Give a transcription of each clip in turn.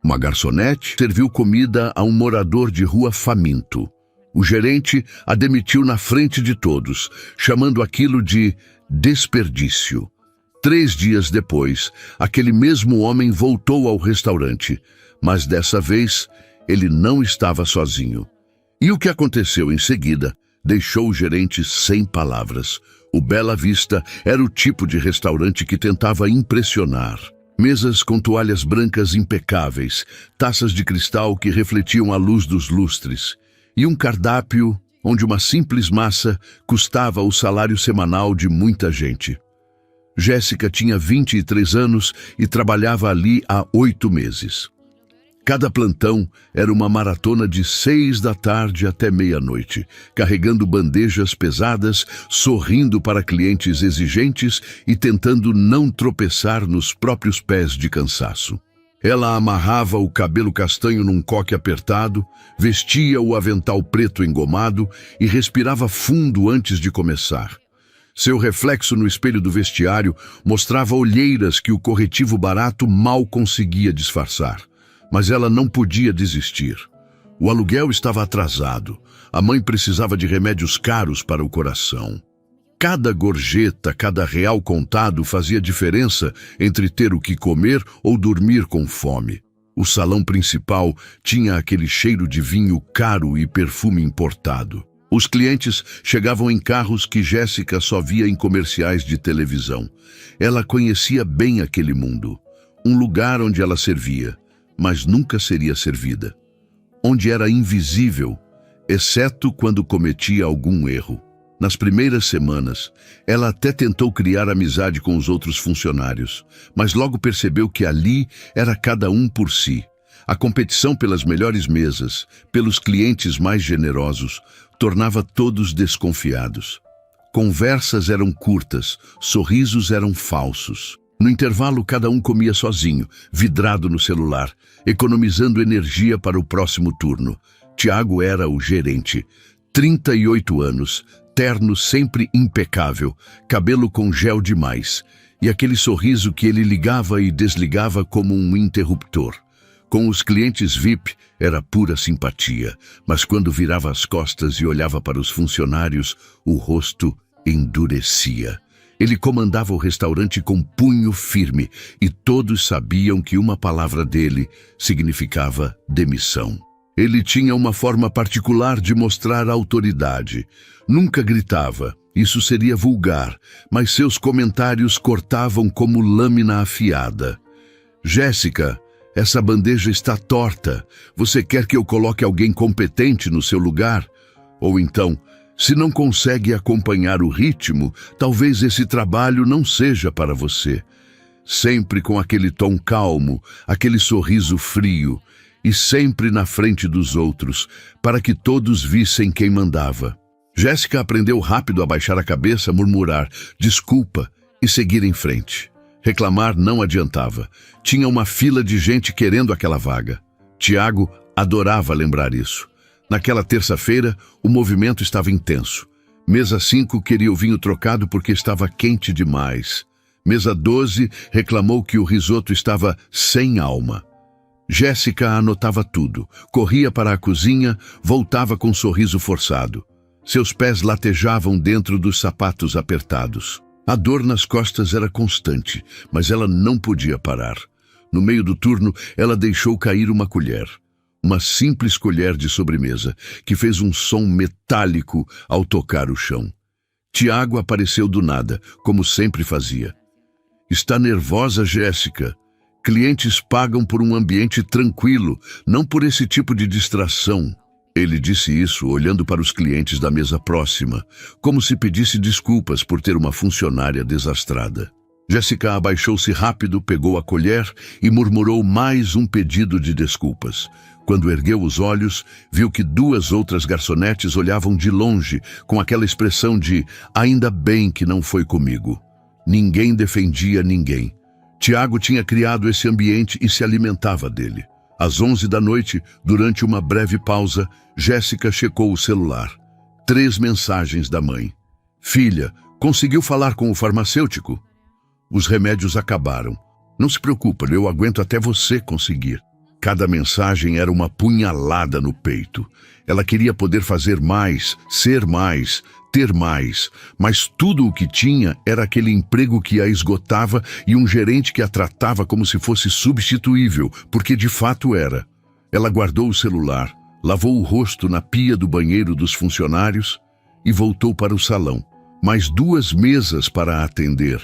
Uma garçonete serviu comida a um morador de rua faminto. O gerente a demitiu na frente de todos, chamando aquilo de desperdício. 3 dias depois, aquele mesmo homem voltou ao restaurante, mas dessa vez ele não estava sozinho. E o que aconteceu em seguida deixou o gerente sem palavras. O Bela Vista era o tipo de restaurante que tentava impressionar. Mesas com toalhas brancas impecáveis, taças de cristal que refletiam a luz dos lustres, e um cardápio onde uma simples massa custava o salário semanal de muita gente. Jéssica tinha 23 anos e trabalhava ali há 8 meses. Cada plantão era uma maratona de 6 da tarde até meia-noite, carregando bandejas pesadas, sorrindo para clientes exigentes e tentando não tropeçar nos próprios pés de cansaço. Ela amarrava o cabelo castanho num coque apertado, vestia o avental preto engomado e respirava fundo antes de começar. Seu reflexo no espelho do vestiário mostrava olheiras que o corretivo barato mal conseguia disfarçar. Mas ela não podia desistir. O aluguel estava atrasado. A mãe precisava de remédios caros para o coração. Cada gorjeta, cada real contado fazia diferença entre ter o que comer ou dormir com fome. O salão principal tinha aquele cheiro de vinho caro e perfume importado. Os clientes chegavam em carros que Jéssica só via em comerciais de televisão. Ela conhecia bem aquele mundo. Um lugar onde ela servia, mas nunca seria servida. Onde era invisível, exceto quando cometia algum erro. Nas primeiras semanas, ela até tentou criar amizade com os outros funcionários, mas logo percebeu que ali era cada um por si. A competição pelas melhores mesas, pelos clientes mais generosos, tornava todos desconfiados. Conversas eram curtas, sorrisos eram falsos. No intervalo, cada um comia sozinho, vidrado no celular, economizando energia para o próximo turno. Tiago era o gerente. 38 anos, terno sempre impecável, cabelo com gel demais, e aquele sorriso que ele ligava e desligava como um interruptor. Com os clientes VIP, era pura simpatia, mas quando virava as costas e olhava para os funcionários, o rosto endurecia. Ele comandava o restaurante com punho firme e todos sabiam que uma palavra dele significava demissão. Ele tinha uma forma particular de mostrar autoridade. Nunca gritava, isso seria vulgar, mas seus comentários cortavam como lâmina afiada. Jéssica, essa bandeja está torta. Você quer que eu coloque alguém competente no seu lugar? Ou então, se não consegue acompanhar o ritmo, talvez esse trabalho não seja para você. Sempre com aquele tom calmo, aquele sorriso frio, e sempre na frente dos outros, para que todos vissem quem mandava. Jéssica aprendeu rápido a baixar a cabeça, murmurar desculpa e seguir em frente. Reclamar não adiantava. Tinha uma fila de gente querendo aquela vaga. Tiago adorava lembrar isso. Naquela terça-feira, o movimento estava intenso. Mesa 5 queria o vinho trocado porque estava quente demais. Mesa 12 reclamou que o risoto estava sem alma. Jéssica anotava tudo, corria para a cozinha, voltava com um sorriso forçado. Seus pés latejavam dentro dos sapatos apertados. A dor nas costas era constante, mas ela não podia parar. No meio do turno, ela deixou cair uma colher. Uma simples colher de sobremesa, que fez um som metálico ao tocar o chão. Tiago apareceu do nada, como sempre fazia. Está nervosa, Jéssica? Clientes pagam por um ambiente tranquilo, não por esse tipo de distração. Ele disse isso olhando para os clientes da mesa próxima, como se pedisse desculpas por ter uma funcionária desastrada. Jéssica abaixou-se rápido, pegou a colher e murmurou mais um pedido de desculpas. Quando ergueu os olhos, viu que 2 outras garçonetes olhavam de longe, com aquela expressão de ainda bem que não foi comigo. Ninguém defendia ninguém. Tiago tinha criado esse ambiente e se alimentava dele. Às 11 da noite, durante uma breve pausa, Jéssica checou o celular. 3 mensagens da mãe. Filha, conseguiu falar com o farmacêutico? Os remédios acabaram. Não se preocupe, eu aguento até você conseguir. Cada mensagem era uma punhalada no peito. Ela queria poder fazer mais, ser mais, ter mais, mas tudo o que tinha era aquele emprego que a esgotava e um gerente que a tratava como se fosse substituível, porque de fato era. Ela guardou o celular, lavou o rosto na pia do banheiro dos funcionários e voltou para o salão. Mais 2 mesas para atender,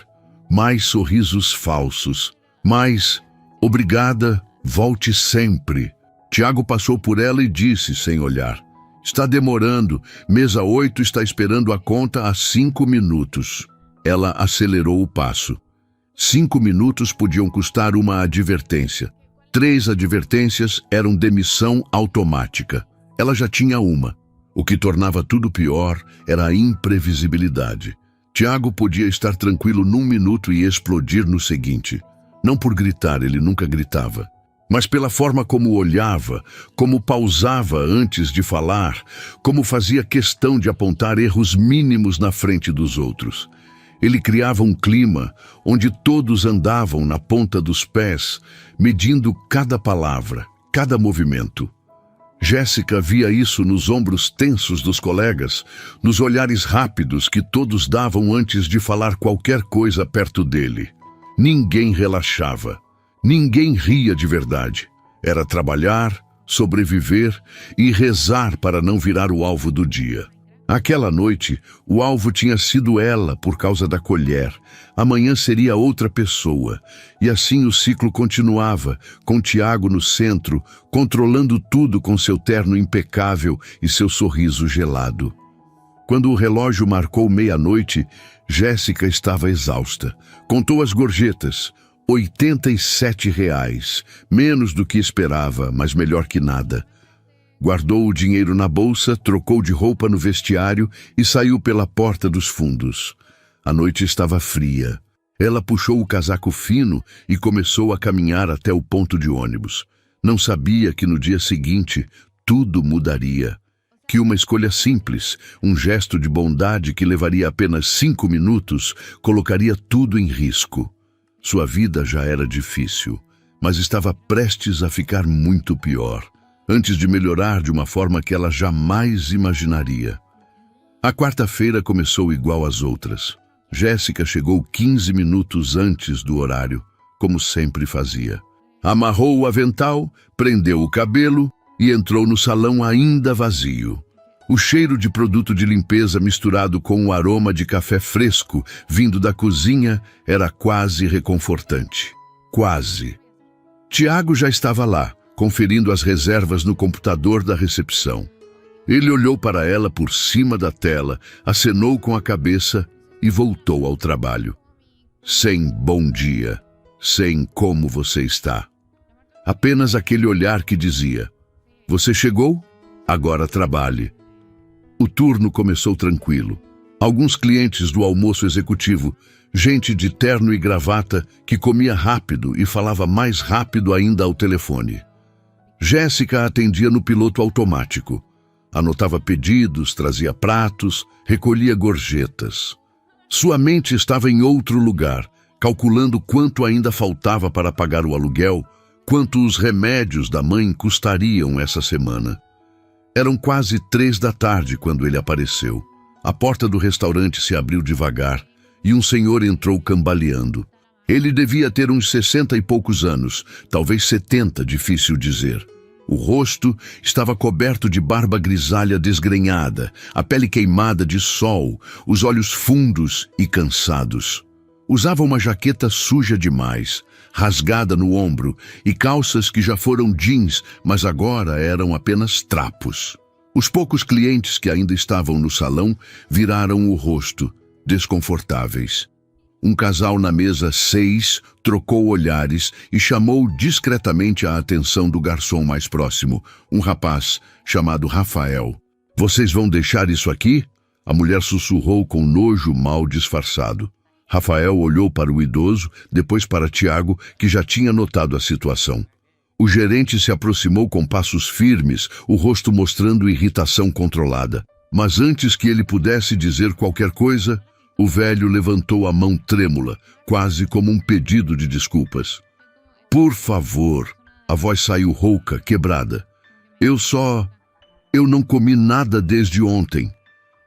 mais sorrisos falsos, mais "obrigada, volte sempre". Tiago passou por ela e disse, sem olhar: "Está demorando, mesa 8 está esperando a conta há 5 minutos. Ela acelerou o passo. 5 minutos podiam custar uma advertência. 3 advertências eram demissão automática. Ela já tinha uma. O que tornava tudo pior era a imprevisibilidade. Tiago podia estar tranquilo num minuto e explodir no seguinte. Não por gritar, ele nunca gritava, mas pela forma como olhava, como pausava antes de falar, como fazia questão de apontar erros mínimos na frente dos outros. Ele criava um clima onde todos andavam na ponta dos pés, medindo cada palavra, cada movimento. Jéssica via isso nos ombros tensos dos colegas, nos olhares rápidos que todos davam antes de falar qualquer coisa perto dele. Ninguém relaxava, ninguém ria de verdade. Era trabalhar, sobreviver e rezar para não virar o alvo do dia. Aquela noite, o alvo tinha sido ela por causa da colher. Amanhã seria outra pessoa. E assim o ciclo continuava, com Tiago no centro, controlando tudo com seu terno impecável e seu sorriso gelado. Quando o relógio marcou 00:30, Jéssica estava exausta. Contou as gorjetas. R$ 87, menos do que esperava, mas melhor que nada. Guardou o dinheiro na bolsa, trocou de roupa no vestiário e saiu pela porta dos fundos. A noite estava fria. Ela puxou o casaco fino e começou a caminhar até o ponto de ônibus. Não sabia que no dia seguinte tudo mudaria. Que uma escolha simples, um gesto de bondade que levaria apenas 5 minutos, colocaria tudo em risco. Sua vida já era difícil, mas estava prestes a ficar muito pior, antes de melhorar de uma forma que ela jamais imaginaria. A quarta-feira começou igual às outras. Jéssica chegou 15 minutos antes do horário, como sempre fazia. Amarrou o avental, prendeu o cabelo e entrou no salão ainda vazio. O cheiro de produto de limpeza misturado com o aroma de café fresco vindo da cozinha era quase reconfortante. Quase. Tiago já estava lá, conferindo as reservas no computador da recepção. Ele olhou para ela por cima da tela, acenou com a cabeça e voltou ao trabalho. Sem bom dia, sem como você está. Apenas aquele olhar que dizia: "Você chegou? Agora trabalhe." O turno começou tranquilo. Alguns clientes do almoço executivo, gente de terno e gravata que comia rápido e falava mais rápido ainda ao telefone. Jéssica atendia no piloto automático. Anotava pedidos, trazia pratos, recolhia gorjetas. Sua mente estava em outro lugar, calculando quanto ainda faltava para pagar o aluguel, quanto os remédios da mãe custariam essa semana. Eram quase 3 da tarde quando ele apareceu. A porta do restaurante se abriu devagar e um senhor entrou cambaleando. Ele devia ter uns 60 e poucos anos, talvez 70, difícil dizer. O rosto estava coberto de barba grisalha desgrenhada, a pele queimada de sol, os olhos fundos e cansados. Usava uma jaqueta suja demais, rasgada no ombro, e calças que já foram jeans, mas agora eram apenas trapos. Os poucos clientes que ainda estavam no salão viraram o rosto, desconfortáveis. Um casal na mesa 6 trocou olhares e chamou discretamente a atenção do garçom mais próximo, um rapaz chamado Rafael. "Vocês vão deixar isso aqui?" A mulher sussurrou com nojo mal disfarçado. Rafael olhou para o idoso, depois para Tiago, que já tinha notado a situação. O gerente se aproximou com passos firmes, o rosto mostrando irritação controlada. Mas antes que ele pudesse dizer qualquer coisa, o velho levantou a mão trêmula, quase como um pedido de desculpas. "Por favor, A voz saiu rouca, quebrada. Eu não comi nada desde ontem.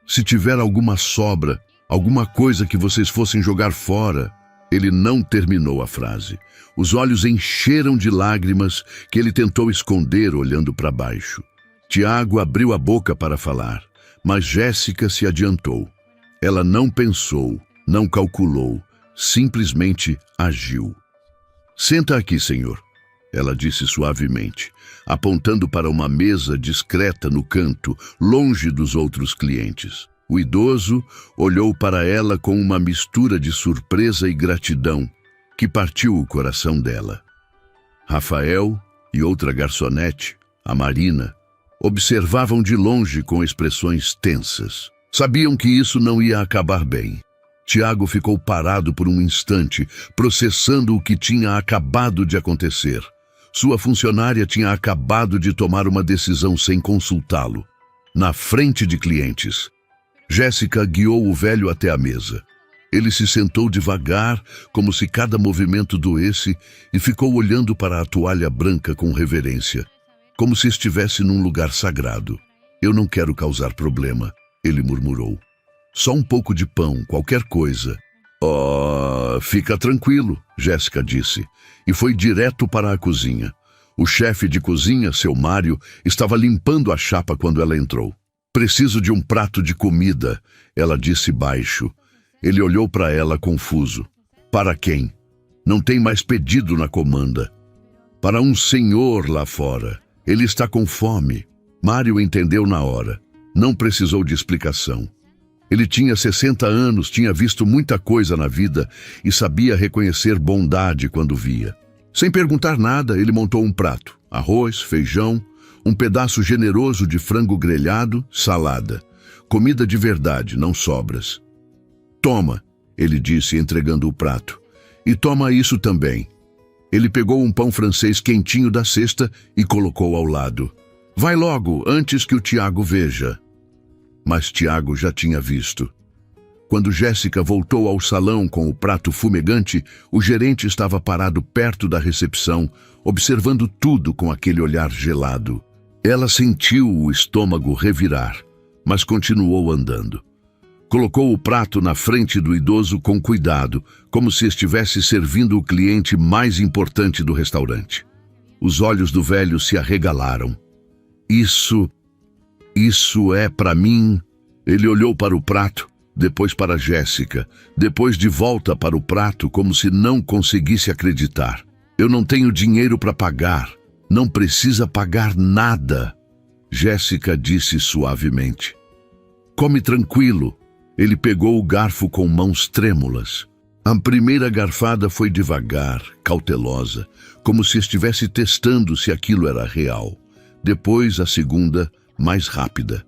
Se tiver alguma sobra, alguma coisa que vocês fossem jogar fora... Ele não terminou a frase. Os olhos encheram de lágrimas que ele tentou esconder olhando para baixo. Tiago abriu a boca para falar, mas Jéssica se adiantou. Ela não pensou, não calculou, simplesmente agiu. Senta aqui, senhor, ela disse suavemente, apontando para uma mesa discreta no canto, longe dos outros clientes. O idoso olhou para ela com uma mistura de surpresa e gratidão que partiu o coração dela. Rafael e outra garçonete, a Marina, observavam de longe com expressões tensas. Sabiam que isso não ia acabar bem. Tiago ficou parado por um instante, processando o que tinha acabado de acontecer. Sua funcionária tinha acabado de tomar uma decisão sem consultá-lo, na frente de clientes. Jéssica guiou o velho até a mesa. Ele se sentou devagar, como se cada movimento doesse, e ficou olhando para a toalha branca com reverência, como se estivesse num lugar sagrado. Eu não quero causar problema, ele murmurou. Só um pouco de pão, qualquer coisa. Oh, fica tranquilo, Jéssica disse, e foi direto para a cozinha. O chefe de cozinha, seu Mário, estava limpando a chapa quando ela entrou. Preciso de um prato de comida, ela disse baixo. Ele olhou para ela confuso. Para quem? Não tem mais pedido na comanda. Para um senhor lá fora. Ele está com fome. Mário entendeu na hora. Não precisou de explicação. Ele tinha 60 anos, tinha visto muita coisa na vida e sabia reconhecer bondade quando via. Sem perguntar nada, ele montou um prato. Arroz, feijão, um pedaço generoso de frango grelhado, salada. Comida de verdade, não sobras. Toma, ele disse, entregando o prato. E toma isso também. Ele pegou um pão francês quentinho da cesta e colocou ao lado. Vai logo, antes que o Tiago veja. Mas Tiago já tinha visto. Quando Jéssica voltou ao salão com o prato fumegante, o gerente estava parado perto da recepção, observando tudo com aquele olhar gelado. Ela sentiu o estômago revirar, mas continuou andando. Colocou o prato na frente do idoso com cuidado, como se estivesse servindo o cliente mais importante do restaurante. Os olhos do velho se arregalaram. Isso é para mim? Ele olhou para o prato, depois para Jéssica, depois de volta para o prato como se não conseguisse acreditar. Eu não tenho dinheiro para pagar. Não precisa pagar nada, Jéssica disse suavemente. Come tranquilo. Ele pegou o garfo com mãos trêmulas. A primeira garfada foi devagar, cautelosa, como se estivesse testando se aquilo era real. Depois a segunda, mais rápida.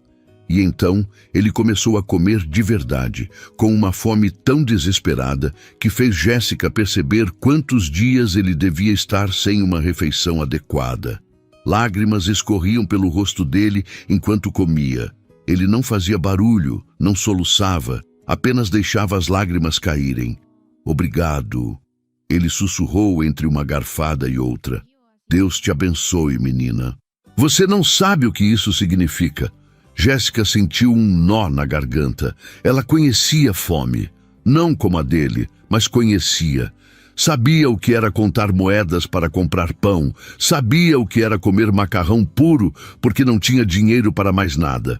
E então ele começou a comer de verdade, com uma fome tão desesperada que fez Jéssica perceber quantos dias ele devia estar sem uma refeição adequada. Lágrimas escorriam pelo rosto dele enquanto comia. Ele não fazia barulho, não soluçava, apenas deixava as lágrimas caírem. Obrigado, ele sussurrou entre uma garfada e outra. Deus te abençoe, menina. Você não sabe o que isso significa. Jéssica sentiu um nó na garganta. Ela conhecia fome, não como a dele, mas conhecia. Sabia o que era contar moedas para comprar pão, sabia o que era comer macarrão puro porque não tinha dinheiro para mais nada.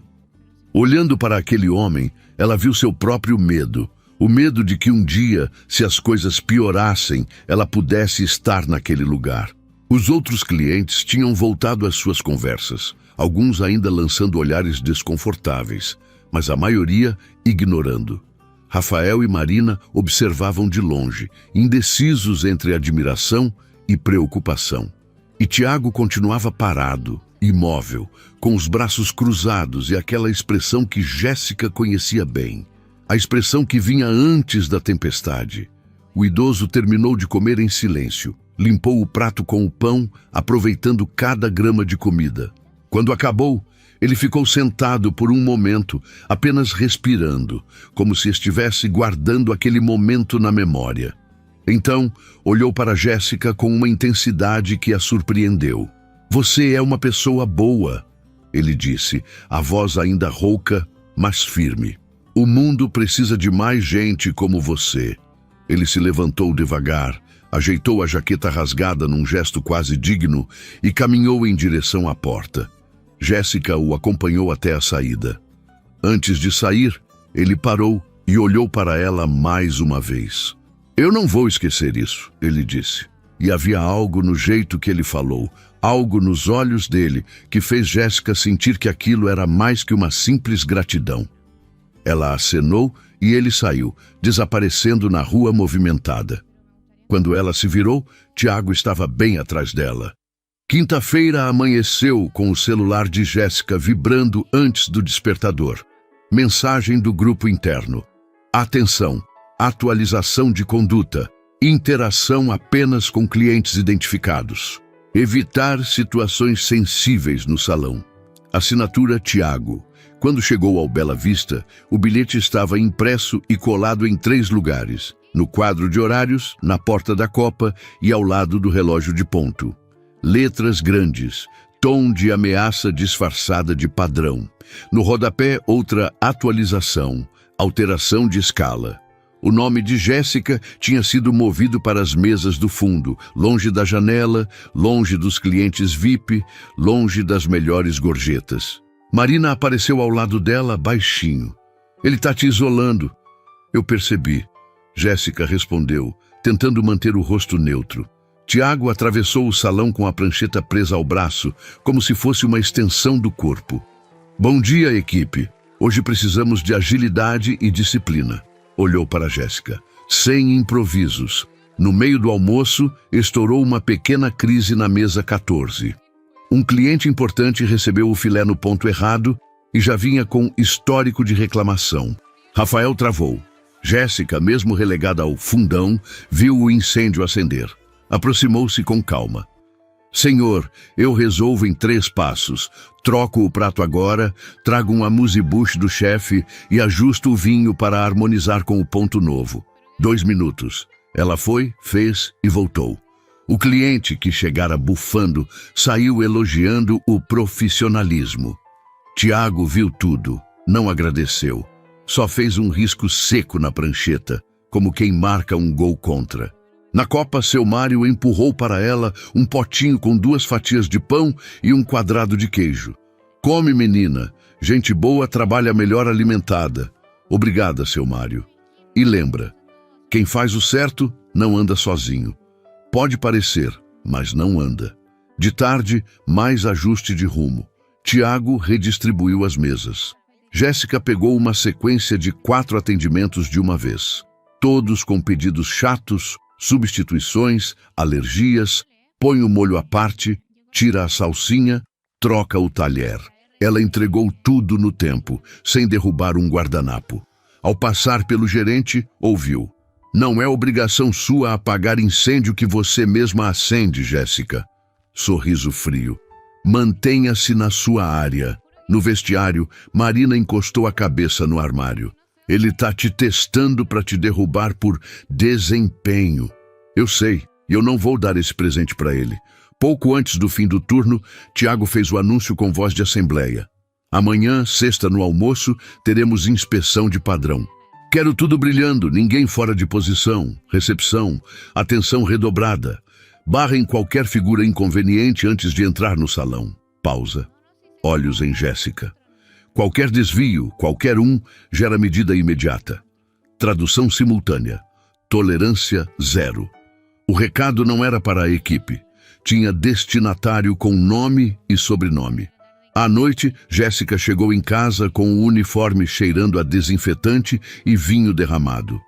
Olhando para aquele homem, ela viu seu próprio medo, o medo de que um dia, se as coisas piorassem, ela pudesse estar naquele lugar. Os outros clientes tinham voltado às suas conversas, alguns ainda lançando olhares desconfortáveis, mas a maioria ignorando. Rafael e Marina observavam de longe, indecisos entre admiração e preocupação. E Tiago continuava parado, imóvel, com os braços cruzados e aquela expressão que Jéssica conhecia bem. A expressão que vinha antes da tempestade. O idoso terminou de comer em silêncio, limpou o prato com o pão, aproveitando cada grama de comida. Quando acabou, ele ficou sentado por um momento, apenas respirando, como se estivesse guardando aquele momento na memória. Então, olhou para Jéssica com uma intensidade que a surpreendeu. Você é uma pessoa boa, ele disse, a voz ainda rouca, mas firme. O mundo precisa de mais gente como você. Ele se levantou devagar, ajeitou a jaqueta rasgada num gesto quase digno e caminhou em direção à porta. Jéssica o acompanhou até a saída. Antes de sair, ele parou e olhou para ela mais uma vez. Eu não vou esquecer isso, ele disse. E havia algo no jeito que ele falou, algo nos olhos dele, que fez Jéssica sentir que aquilo era mais que uma simples gratidão. Ela acenou e ele saiu, desaparecendo na rua movimentada. Quando ela se virou, Tiago estava bem atrás dela. Quinta-feira amanheceu com o celular de Jéssica vibrando antes do despertador. Mensagem do grupo interno. Atenção! Atualização de conduta. Interação apenas com clientes identificados. Evitar situações sensíveis no salão. Assinatura Tiago. Quando chegou ao Bela Vista, o bilhete estava impresso e colado em 3 lugares. No quadro de horários, na porta da copa e ao lado do relógio de ponto. Letras grandes. Tom de ameaça disfarçada de padrão. No rodapé, outra atualização. Alteração de escala. O nome de Jéssica tinha sido movido para as mesas do fundo, longe da janela, longe dos clientes VIP, longe das melhores gorjetas. Marina apareceu ao lado dela, baixinho. Ele está te isolando. Eu percebi. Jéssica respondeu, tentando manter o rosto neutro. Tiago atravessou o salão com a prancheta presa ao braço, como se fosse uma extensão do corpo. Bom dia, equipe. Hoje precisamos de agilidade e disciplina. Olhou para Jéssica. Sem improvisos. No meio do almoço, estourou uma pequena crise na mesa 14. Um cliente importante recebeu o filé no ponto errado e já vinha com histórico de reclamação. Rafael travou. Jéssica, mesmo relegada ao fundão, viu o incêndio acender. Aproximou-se com calma. Senhor, eu resolvo em 3 passos. Troco o prato agora, trago um amuse-bouche do chefe e ajusto o vinho para harmonizar com o ponto novo. 2 minutos. Ela foi, fez e voltou. O cliente, que chegara bufando, saiu elogiando o profissionalismo. Tiago viu tudo, não agradeceu. Só fez um risco seco na prancheta, como quem marca um gol contra. Na copa, seu Mário empurrou para ela um potinho com 2 fatias de pão e um quadrado de queijo. Come, menina. Gente boa trabalha melhor alimentada. Obrigada, seu Mário. E lembra, quem faz o certo não anda sozinho. Pode parecer, mas não anda. De tarde, mais ajuste de rumo. Tiago redistribuiu as mesas. Jéssica pegou uma sequência de 4 atendimentos de uma vez. Todos com pedidos chatos, substituições, alergias, põe o molho à parte, tira a salsinha, troca o talher. Ela entregou tudo no tempo, sem derrubar um guardanapo. Ao passar pelo gerente, ouviu. Não é obrigação sua apagar incêndio que você mesma acende, Jéssica. Sorriso frio. Mantenha-se na sua área. No vestiário, Marina encostou a cabeça no armário. Ele tá te testando para te derrubar por desempenho. Eu sei, e eu não vou dar esse presente para ele. Pouco antes do fim do turno, Tiago fez o anúncio com voz de assembleia. Amanhã, sexta no almoço, teremos inspeção de padrão. Quero tudo brilhando, ninguém fora de posição, recepção, atenção redobrada. Barrem qualquer figura inconveniente antes de entrar no salão. Pausa. Olhos em Jéssica. Qualquer desvio, qualquer um, gera medida imediata. Tradução simultânea. Tolerância 0. O recado não era para a equipe. Tinha destinatário com nome e sobrenome. À noite, Jéssica chegou em casa com o uniforme cheirando a desinfetante e vinho derramado.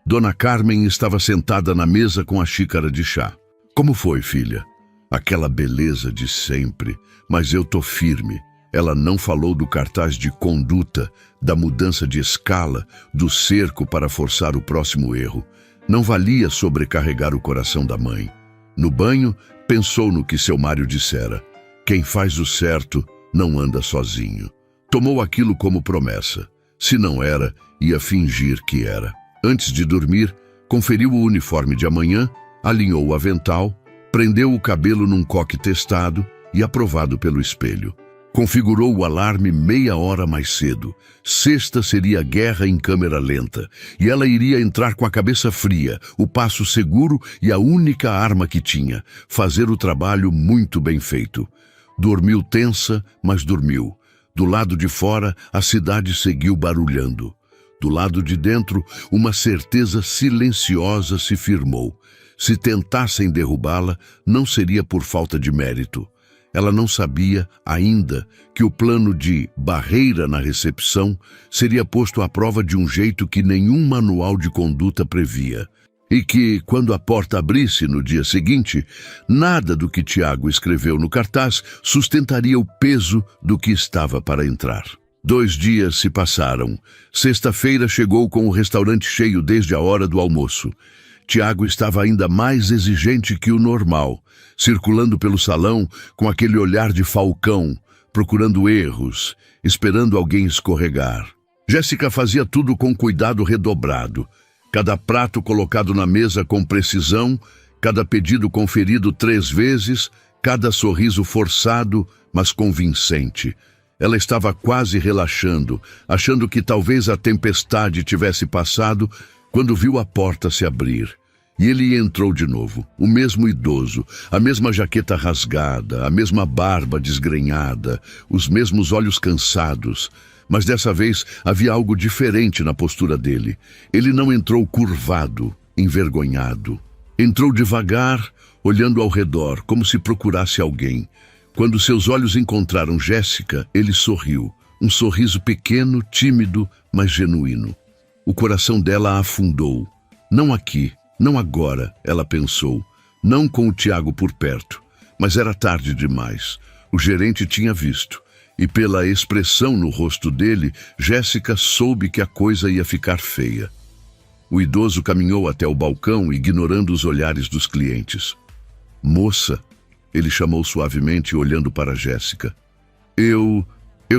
Dona Carmen estava sentada na mesa com a xícara de chá. Como foi, filha? Aquela beleza de sempre, mas eu tô firme. Ela não falou do cartaz de conduta, da mudança de escala, do cerco para forçar o próximo erro. Não valia sobrecarregar o coração da mãe. No banho, pensou no que seu Mário dissera. Quem faz o certo não anda sozinho. Tomou aquilo como promessa. Se não era, ia fingir que era. Antes de dormir, Conferiu o uniforme de amanhã, alinhou o avental, prendeu o cabelo num coque testado e aprovado pelo espelho. Configurou o alarme meia hora mais cedo. Sexta seria guerra em câmera lenta, e ela iria entrar com a cabeça fria, o passo seguro e a única arma que tinha, fazer o trabalho muito bem feito. Dormiu tensa, mas dormiu. Do lado de fora, a cidade seguiu barulhando. Do lado de dentro, uma certeza silenciosa se firmou. Se tentassem derrubá-la, não seria por falta de mérito. Ela não sabia ainda que o plano de barreira na recepção seria posto à prova de um jeito que nenhum manual de conduta previa. E que, quando a porta abrisse no dia seguinte, nada do que Tiago escreveu no cartaz sustentaria o peso do que estava para entrar. 2 dias se passaram. Sexta-feira chegou com o restaurante cheio desde a hora do almoço. Tiago estava ainda mais exigente que o normal, circulando pelo salão com aquele olhar de falcão, procurando erros, esperando alguém escorregar. Jéssica fazia tudo com cuidado redobrado. Cada prato colocado na mesa com precisão, cada pedido conferido 3 vezes, cada sorriso forçado, mas convincente. Ela estava quase relaxando, achando que talvez a tempestade tivesse passado, quando viu a porta se abrir. E ele entrou de novo, o mesmo idoso, a mesma jaqueta rasgada, a mesma barba desgrenhada, os mesmos olhos cansados. Mas dessa vez havia algo diferente na postura dele. Ele não entrou curvado, envergonhado. Entrou devagar, olhando ao redor, como se procurasse alguém. Quando seus olhos encontraram Jéssica, ele sorriu. Um sorriso pequeno, tímido, mas genuíno. O coração dela afundou. Não aqui, não agora, ela pensou. Não com o Tiago por perto. Mas era tarde demais. O gerente tinha visto. E pela expressão no rosto dele, Jéssica soube que a coisa ia ficar feia. O idoso caminhou até o balcão, ignorando os olhares dos clientes. "Moça", ele chamou suavemente, olhando para Jéssica. Eu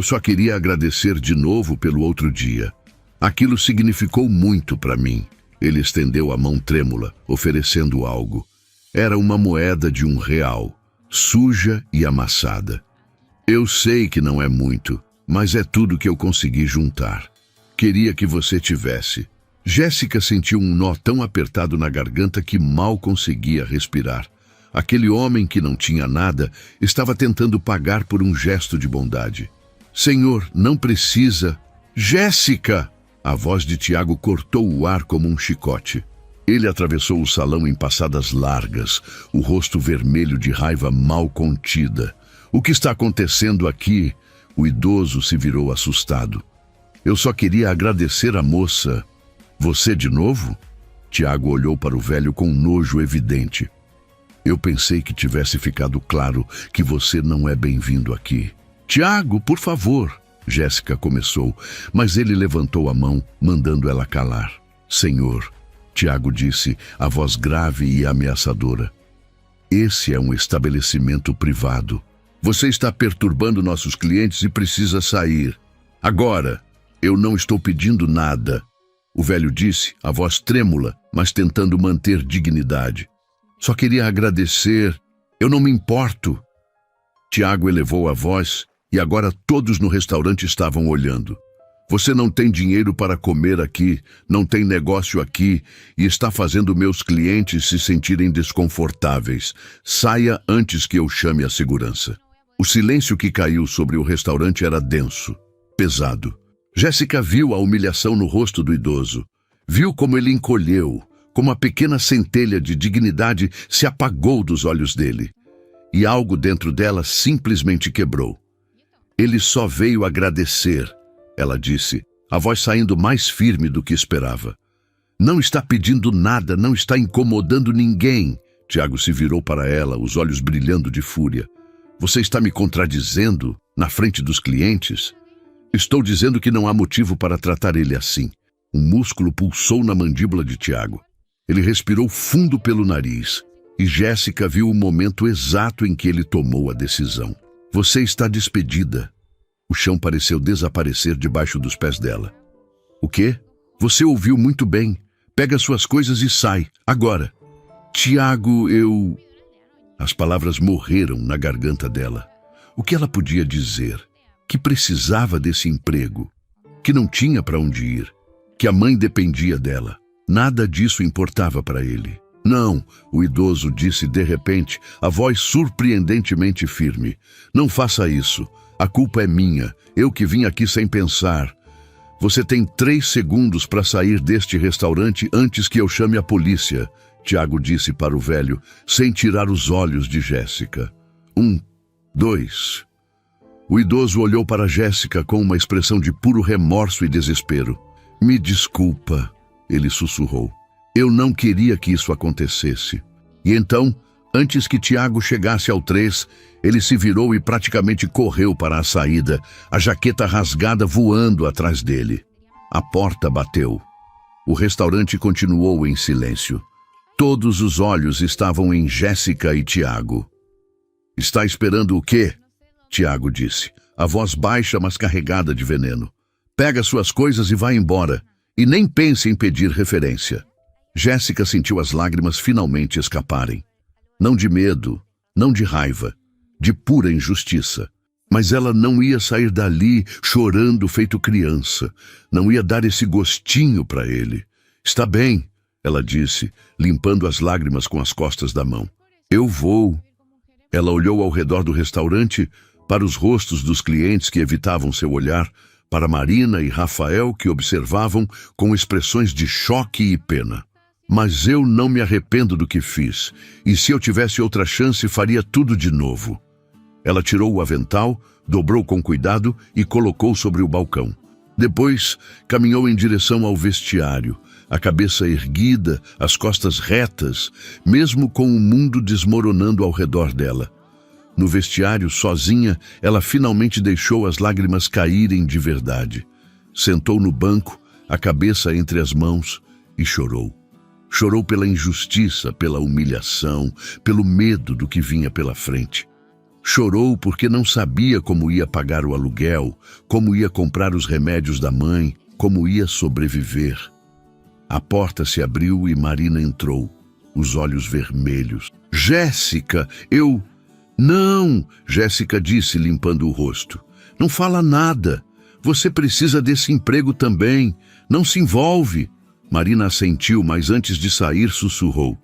só queria agradecer de novo pelo outro dia. Aquilo significou muito para mim." Ele estendeu a mão trêmula, oferecendo algo. Era uma moeda de R$1, suja e amassada. "Eu sei que não é muito, mas é tudo que eu consegui juntar. Queria que você tivesse." Jéssica sentiu um nó tão apertado na garganta que mal conseguia respirar. Aquele homem que não tinha nada estava tentando pagar por um gesto de bondade. "Senhor, não precisa." "Jéssica!" A voz de Tiago cortou o ar como um chicote. Ele atravessou o salão em passadas largas, o rosto vermelho de raiva mal contida. "O que está acontecendo aqui?" O idoso se virou assustado. "Eu só queria agradecer a moça." "Você de novo?" Tiago olhou para o velho com nojo evidente. "Eu pensei que tivesse ficado claro que você não é bem-vindo aqui." "Tiago, por favor." Jéssica começou, mas ele levantou a mão, mandando ela calar. "Senhor," Tiago disse, a voz grave e ameaçadora. "Esse é um estabelecimento privado. Você está perturbando nossos clientes e precisa sair. Agora, eu não estou pedindo nada." O velho disse, a voz trêmula, mas tentando manter dignidade. "Só queria agradecer. Eu não me importo." Tiago elevou a voz e agora todos no restaurante estavam olhando. "Você não tem dinheiro para comer aqui, não tem negócio aqui e está fazendo meus clientes se sentirem desconfortáveis. Saia antes que eu chame a segurança." O silêncio que caiu sobre o restaurante era denso, pesado. Jéssica viu a humilhação no rosto do idoso. Viu como ele encolheu, como a pequena centelha de dignidade se apagou dos olhos dele. E algo dentro dela simplesmente quebrou. "Ele só veio agradecer", ela disse, a voz saindo mais firme do que esperava. "Não está pedindo nada, não está incomodando ninguém." Tiago se virou para ela, os olhos brilhando de fúria. "Você está me contradizendo na frente dos clientes?" "Estou dizendo que não há motivo para tratar ele assim." Um músculo pulsou na mandíbula de Tiago. Ele respirou fundo pelo nariz, e Jéssica viu o momento exato em que ele tomou a decisão. "Você está despedida." O chão pareceu desaparecer debaixo dos pés dela. "O quê?" "Você ouviu muito bem. Pega suas coisas e sai, agora. Tiago, eu... As palavras morreram na garganta dela. O que ela podia dizer? Que precisava desse emprego, que não tinha para onde ir, que a mãe dependia dela. Nada disso importava para ele. Não, o idoso disse de repente, a voz surpreendentemente firme. Não faça isso. A culpa é minha. Eu que vim aqui sem pensar. Você tem 3 segundos para sair deste restaurante antes que eu chame a polícia, Tiago disse para o velho, sem tirar os olhos de Jéssica. 1, 2... O idoso olhou para Jéssica com uma expressão de puro remorso e desespero. Me desculpa, ele sussurrou. Eu não queria que isso acontecesse. E então, antes que Tiago chegasse ao 3, ele se virou e praticamente correu para a saída, a jaqueta rasgada voando atrás dele. A porta bateu. O restaurante continuou em silêncio. Todos os olhos estavam em Jéssica e Tiago. Está esperando o quê? Tiago disse, a voz baixa, mas carregada de veneno. Pega suas coisas e vá embora, e nem pense em pedir referência. Jéssica sentiu as lágrimas finalmente escaparem. Não de medo, não de raiva, de pura injustiça. Mas ela não ia sair dali chorando feito criança. Não ia dar esse gostinho para ele. Está bem, ela disse, limpando as lágrimas com as costas da mão. Eu vou. Ela olhou ao redor do restaurante, para os rostos dos clientes que evitavam seu olhar, para Marina e Rafael que observavam com expressões de choque e pena. Mas eu não me arrependo do que fiz, e se eu tivesse outra chance, faria tudo de novo. Ela tirou o avental, dobrou com cuidado e colocou sobre o balcão. Depois, caminhou em direção ao vestiário, a cabeça erguida, as costas retas, mesmo com o mundo desmoronando ao redor dela. No vestiário, sozinha, ela finalmente deixou as lágrimas caírem de verdade. Sentou no banco, a cabeça entre as mãos, e chorou. Chorou pela injustiça, pela humilhação, pelo medo do que vinha pela frente. Chorou porque não sabia como ia pagar o aluguel, como ia comprar os remédios da mãe, como ia sobreviver. A porta se abriu e Marina entrou, os olhos vermelhos. Jéssica, eu... Não, Jéssica disse, limpando o rosto. Não fala nada. Você precisa desse emprego também. Não se envolve. Marina assentiu, mas antes de sair sussurrou.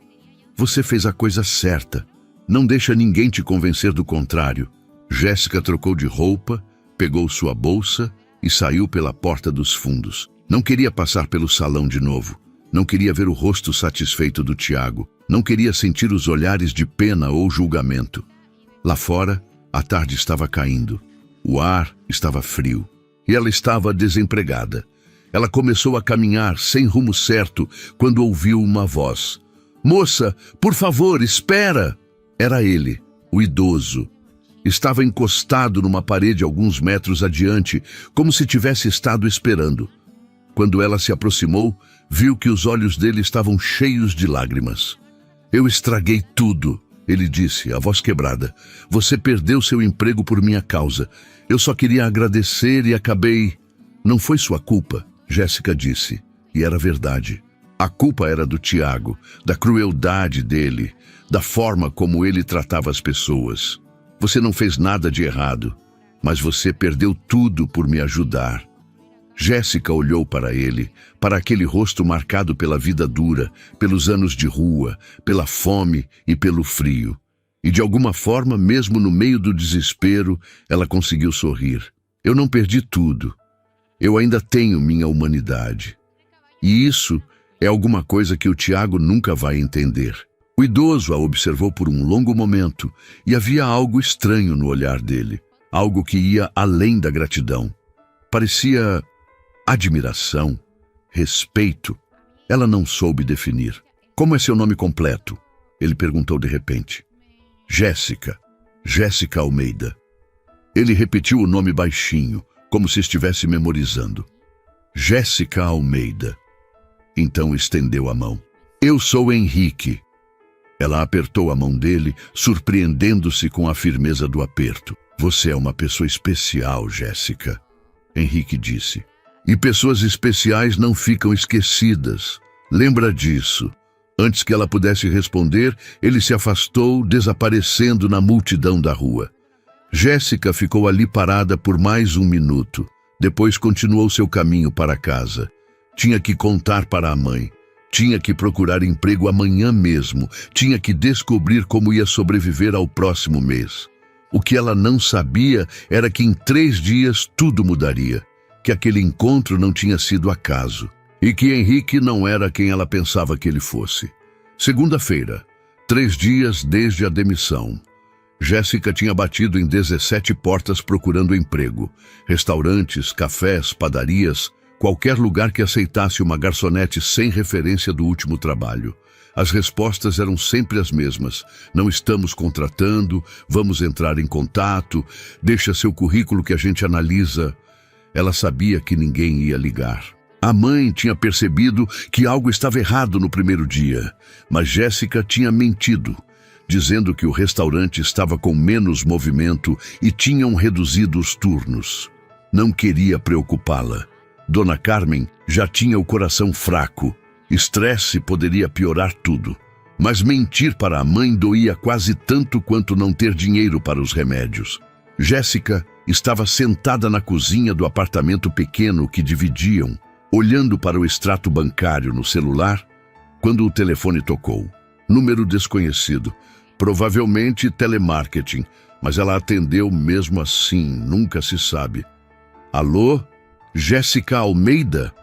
Você fez a coisa certa. Não deixa ninguém te convencer do contrário. Jéssica trocou de roupa, pegou sua bolsa e saiu pela porta dos fundos. Não queria passar pelo salão de novo. Não queria ver o rosto satisfeito do Tiago. Não queria sentir os olhares de pena ou julgamento. Lá fora, a tarde estava caindo. O ar estava frio. E ela estava desempregada. Ela começou a caminhar sem rumo certo quando ouviu uma voz. Moça, por favor, espera! Era ele, o idoso. Estava encostado numa parede alguns metros adiante, como se tivesse estado esperando. Quando ela se aproximou, viu que os olhos dele estavam cheios de lágrimas. Eu estraguei tudo. Ele disse, a voz quebrada. Você perdeu seu emprego por minha causa. Eu só queria agradecer e acabei... Não foi sua culpa, Jéssica disse. E era verdade. A culpa era do Tiago, da crueldade dele, da forma como ele tratava as pessoas. Você não fez nada de errado, mas você perdeu tudo por me ajudar. Jéssica olhou para ele, para aquele rosto marcado pela vida dura, pelos anos de rua, pela fome e pelo frio. E de alguma forma, mesmo no meio do desespero, ela conseguiu sorrir. Eu não perdi tudo. Eu ainda tenho minha humanidade. E isso é alguma coisa que o Tiago nunca vai entender. O idoso a observou por um longo momento e havia algo estranho no olhar dele, algo que ia além da gratidão. Parecia... admiração, respeito. Ela não soube definir. Como é seu nome completo? Ele perguntou de repente. Jéssica. Jéssica Almeida. Ele repetiu o nome baixinho, como se estivesse memorizando. Jéssica Almeida. Então estendeu a mão. Eu sou Henrique. Ela apertou a mão dele, surpreendendo-se com a firmeza do aperto. Você é uma pessoa especial, Jéssica. Henrique disse. E pessoas especiais não ficam esquecidas. Lembra disso. Antes que ela pudesse responder, ele se afastou, desaparecendo na multidão da rua. Jéssica ficou ali parada por mais um minuto. Depois continuou seu caminho para casa. Tinha que contar para a mãe. Tinha que procurar emprego amanhã mesmo. Tinha que descobrir como ia sobreviver ao próximo mês. O que ela não sabia era que em 3 dias tudo mudaria. Que aquele encontro não tinha sido acaso. E que Henrique não era quem ela pensava que ele fosse. Segunda-feira, 3 dias desde a demissão. Jéssica tinha batido em 17 portas procurando emprego. Restaurantes, cafés, padarias, qualquer lugar que aceitasse uma garçonete sem referência do último trabalho. As respostas eram sempre as mesmas. Não estamos contratando, vamos entrar em contato, deixa seu currículo que a gente analisa. Ela sabia que ninguém ia ligar. A mãe tinha percebido que algo estava errado no primeiro dia, mas Jéssica tinha mentido, dizendo que o restaurante estava com menos movimento e tinham reduzido os turnos. Não queria preocupá-la. Dona Carmen já tinha o coração fraco. Estresse poderia piorar tudo. Mas mentir para a mãe doía quase tanto quanto não ter dinheiro para os remédios. Jéssica estava sentada na cozinha do apartamento pequeno que dividiam, olhando para o extrato bancário no celular, quando o telefone tocou. Número desconhecido. Provavelmente telemarketing, mas ela atendeu mesmo assim, nunca se sabe. Alô? Jéssica Almeida?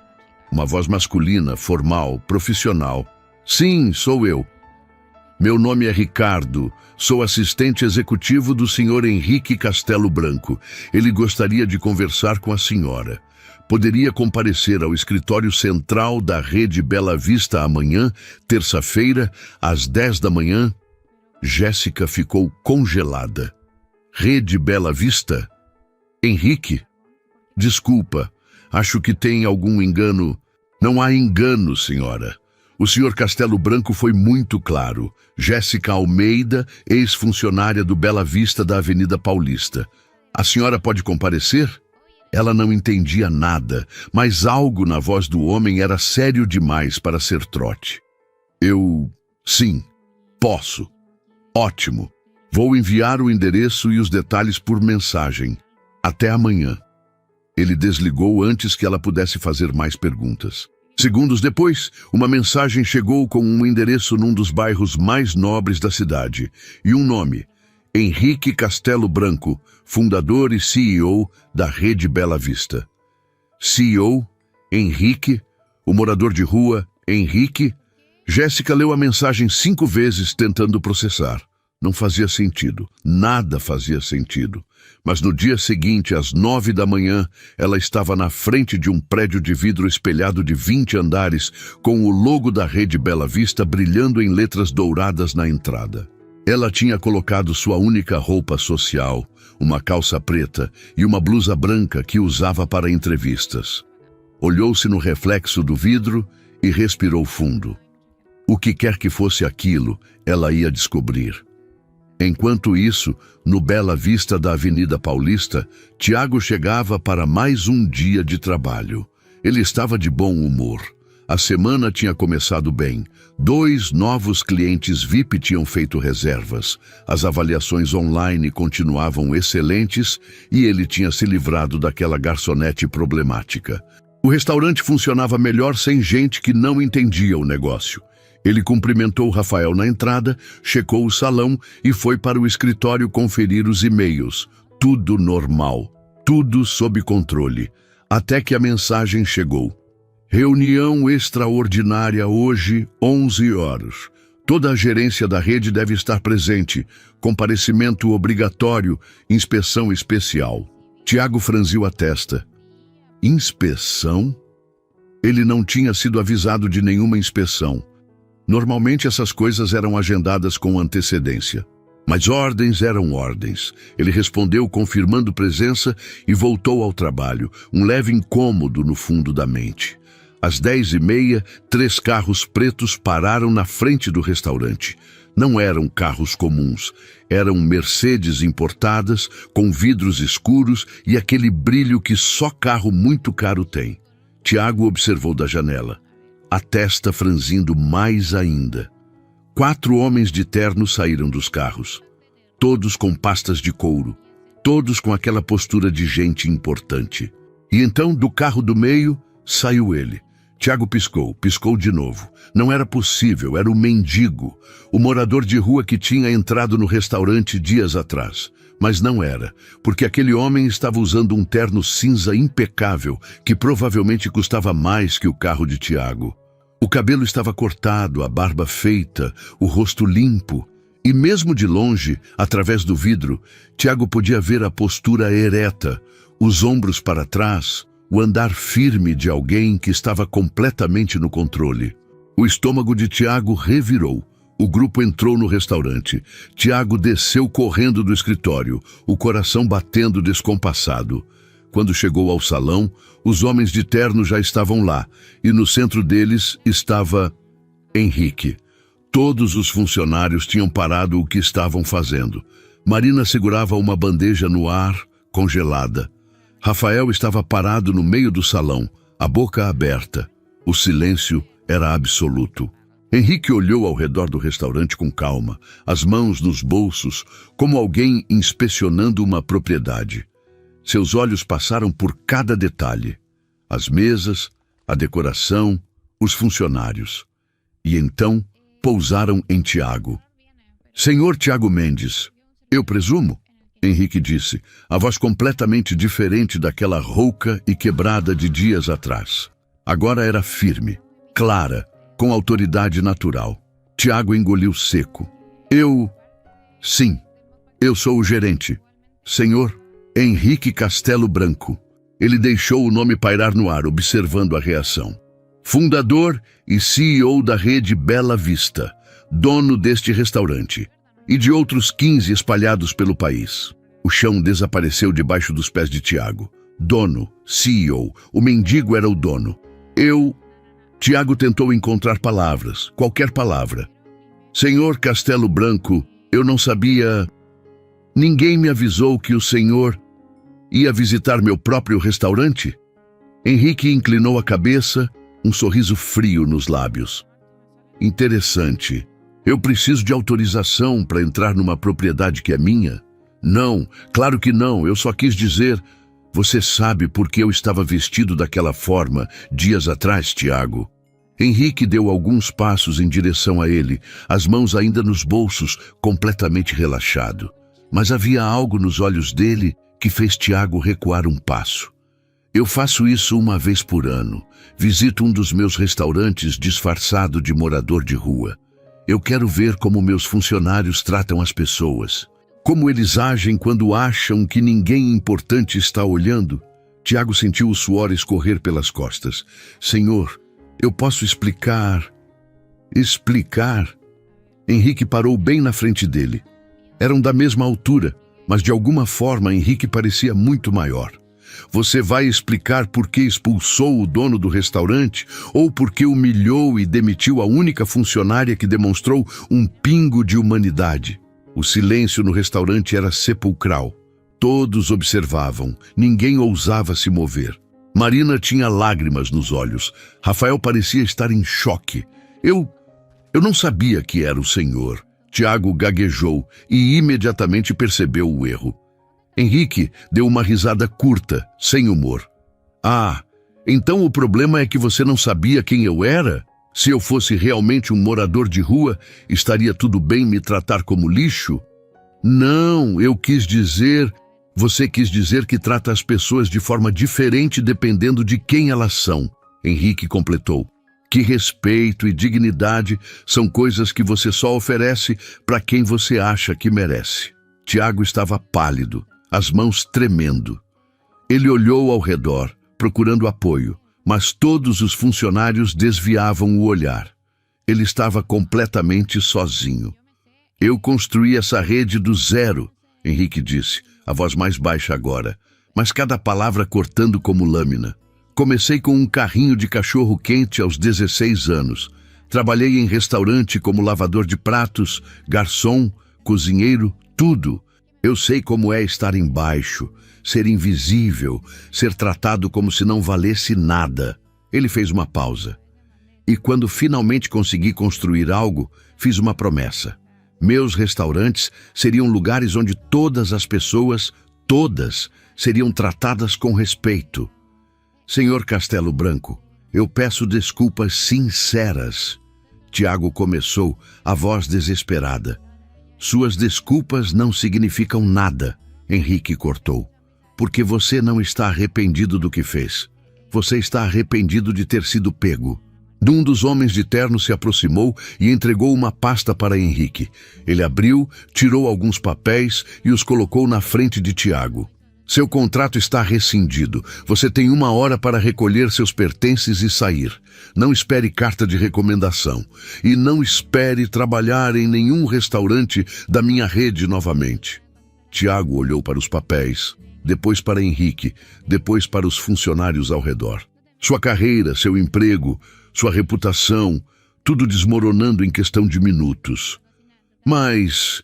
Uma voz masculina, formal, profissional. Sim, sou eu. Meu nome é Ricardo, sou assistente executivo do Sr. Henrique Castelo Branco. Ele gostaria de conversar com a senhora. Poderia comparecer ao escritório central da Rede Bela Vista amanhã, terça-feira, às 10 da manhã? Jéssica ficou congelada. Rede Bela Vista? Henrique? Desculpa, acho que tem algum engano. Não há engano, senhora. O senhor Castelo Branco foi muito claro. Jéssica Almeida, ex-funcionária do Bela Vista da Avenida Paulista. A senhora pode comparecer? Ela não entendia nada, mas algo na voz do homem era sério demais para ser trote. Sim, posso. Ótimo. Vou enviar o endereço e os detalhes por mensagem. Até amanhã. Ele desligou antes que ela pudesse fazer mais perguntas. Segundos depois, uma mensagem chegou com um endereço num dos bairros mais nobres da cidade e um nome: Henrique Castelo Branco, fundador e CEO da Rede Bela Vista. CEO, Henrique, o morador de rua, Henrique. Jéssica leu a mensagem 5 vezes tentando processar. Não fazia sentido, nada fazia sentido. Mas no dia seguinte, às 9 da manhã, ela estava na frente de um prédio de vidro espelhado de 20 andares, com o logo da Rede Bela Vista brilhando em letras douradas na entrada. Ela tinha colocado sua única roupa social, uma calça preta e uma blusa branca que usava para entrevistas. Olhou-se no reflexo do vidro e respirou fundo. O que quer que fosse aquilo, ela ia descobrir. Enquanto isso, no Bela Vista da Avenida Paulista, Tiago chegava para mais um dia de trabalho. Ele estava de bom humor. A semana tinha começado bem. 2 novos clientes VIP tinham feito reservas. As avaliações online continuavam excelentes e ele tinha se livrado daquela garçonete problemática. O restaurante funcionava melhor sem gente que não entendia o negócio. Ele cumprimentou Rafael na entrada, checou o salão e foi para o escritório conferir os e-mails. Tudo normal, tudo sob controle, até que a mensagem chegou. Reunião extraordinária hoje, 11 horas. Toda a gerência da rede deve estar presente. Comparecimento obrigatório, inspeção especial. Tiago franziu a testa. Inspeção? Ele não tinha sido avisado de nenhuma inspeção. Normalmente essas coisas eram agendadas com antecedência. Mas ordens eram ordens. Ele respondeu confirmando presença e voltou ao trabalho, um leve incômodo no fundo da mente. Às 10h30, 3 carros pretos pararam na frente do restaurante. Não eram carros comuns, eram Mercedes importadas, com vidros escuros e aquele brilho que só carro muito caro tem. Tiago observou da janela. a testa franzindo mais ainda. 4 homens de terno saíram dos carros, todos com pastas de couro, todos com aquela postura de gente importante. E então, do carro do meio, saiu ele. Tiago piscou de novo. Não era possível, era o mendigo, o morador de rua que tinha entrado no restaurante dias atrás. Mas não era, porque aquele homem estava usando um terno cinza impecável, que provavelmente custava mais que o carro de Tiago. O cabelo estava cortado, a barba feita, o rosto limpo. E mesmo de longe, através do vidro, Tiago podia ver a postura ereta, os ombros para trás, o andar firme de alguém que estava completamente no controle. O estômago de Tiago revirou. O grupo entrou no restaurante. Tiago desceu correndo do escritório, o coração batendo descompassado. Quando chegou ao salão, os homens de terno já estavam lá, e no centro deles estava Henrique. Todos os funcionários tinham parado o que estavam fazendo. Marina segurava uma bandeja no ar, congelada. Rafael estava parado no meio do salão, a boca aberta. O silêncio era absoluto. Henrique olhou ao redor do restaurante com calma, as mãos nos bolsos, como alguém inspecionando uma propriedade. Seus olhos passaram por cada detalhe: as mesas, a decoração, os funcionários. E então pousaram em Tiago. Senhor Tiago Mendes, eu presumo? Henrique disse, a voz completamente diferente daquela rouca e quebrada de dias atrás. Agora era firme, clara, com autoridade natural. Tiago engoliu seco. Sim, eu sou o gerente. Senhor Henrique Castelo Branco. Ele deixou o nome pairar no ar, observando a reação. Fundador e CEO da rede Bela Vista, dono deste restaurante, e de outros 15 espalhados pelo país. O chão desapareceu debaixo dos pés de Tiago. Dono, CEO, o mendigo era o dono. Tiago tentou encontrar palavras, qualquer palavra. Senhor Castelo Branco, eu não sabia... Ninguém me avisou que o senhor ia visitar meu próprio restaurante? Henrique inclinou a cabeça, um sorriso frio nos lábios. Interessante. Eu preciso de autorização para entrar numa propriedade que é minha? Não, claro que não. Eu só quis dizer... Você sabe por que eu estava vestido daquela forma dias atrás, Tiago? Henrique deu alguns passos em direção a ele, as mãos ainda nos bolsos, completamente relaxado. Mas havia algo nos olhos dele que fez Tiago recuar um passo. Eu faço isso uma vez por ano. Visito um dos meus restaurantes disfarçado de morador de rua. Eu quero ver como meus funcionários tratam as pessoas. Como eles agem quando acham que ninguém importante está olhando. Tiago sentiu o suor escorrer pelas costas. Senhor, eu posso explicar... Explicar? Henrique parou bem na frente dele. Eram da mesma altura, mas de alguma forma Henrique parecia muito maior. Você vai explicar por que expulsou o dono do restaurante ou por que humilhou e demitiu a única funcionária que demonstrou um pingo de humanidade? O silêncio no restaurante era sepulcral. Todos observavam, ninguém ousava se mover. Marina tinha lágrimas nos olhos. Rafael parecia estar em choque. Eu não sabia que era o senhor. Tiago gaguejou e imediatamente percebeu o erro. Henrique deu uma risada curta, sem humor. Ah, então o problema é que você não sabia quem eu era? Se eu fosse realmente um morador de rua, estaria tudo bem me tratar como lixo? Não, eu quis dizer... Você quis dizer que trata as pessoas de forma diferente dependendo de quem elas são. Henrique completou. Que respeito e dignidade são coisas que você só oferece para quem você acha que merece. Tiago estava pálido, as mãos tremendo. Ele olhou ao redor, procurando apoio, mas todos os funcionários desviavam o olhar. Ele estava completamente sozinho. Eu construí essa rede do zero, Henrique disse, a voz mais baixa agora, mas cada palavra cortando como lâmina. Comecei com um carrinho de cachorro-quente aos 16 anos. Trabalhei em restaurante como lavador de pratos, garçom, cozinheiro, tudo. Eu sei como é estar embaixo, ser invisível, ser tratado como se não valesse nada. Ele fez uma pausa. E quando finalmente consegui construir algo, fiz uma promessa. Meus restaurantes seriam lugares onde todas as pessoas, todas, seriam tratadas com respeito. Senhor Castelo Branco, eu peço desculpas sinceras. Tiago começou, a voz desesperada. Suas desculpas não significam nada, Henrique cortou. Porque você não está arrependido do que fez. Você está arrependido de ter sido pego. Um dos homens de terno se aproximou e entregou uma pasta para Henrique. Ele abriu, tirou alguns papéis e os colocou na frente de Tiago. Seu contrato está rescindido. Você tem 1 hora para recolher seus pertences e sair. Não espere carta de recomendação. E não espere trabalhar em nenhum restaurante da minha rede novamente. Tiago olhou para os papéis, depois para Henrique, depois para os funcionários ao redor. Sua carreira, seu emprego, sua reputação, tudo desmoronando em questão de minutos. Mas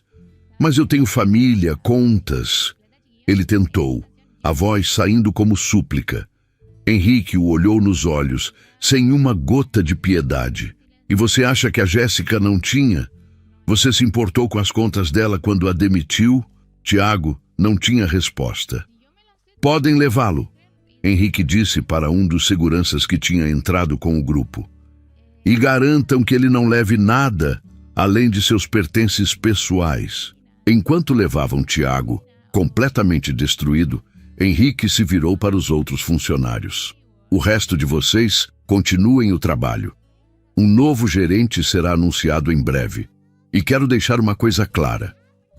eu tenho família, contas. Ele tentou, a voz saindo como súplica. Henrique o olhou nos olhos, sem uma gota de piedade. E você acha que a Jéssica não tinha? Você se importou com as contas dela quando a demitiu? Tiago não tinha resposta. Podem levá-lo, Henrique disse para um dos seguranças que tinha entrado com o grupo. E garantam que ele não leve nada além de seus pertences pessoais. Enquanto levavam Tiago, completamente destruído, Henrique se virou para os outros funcionários. O resto de vocês continuem o trabalho. Um novo gerente será anunciado em breve. E quero deixar uma coisa clara.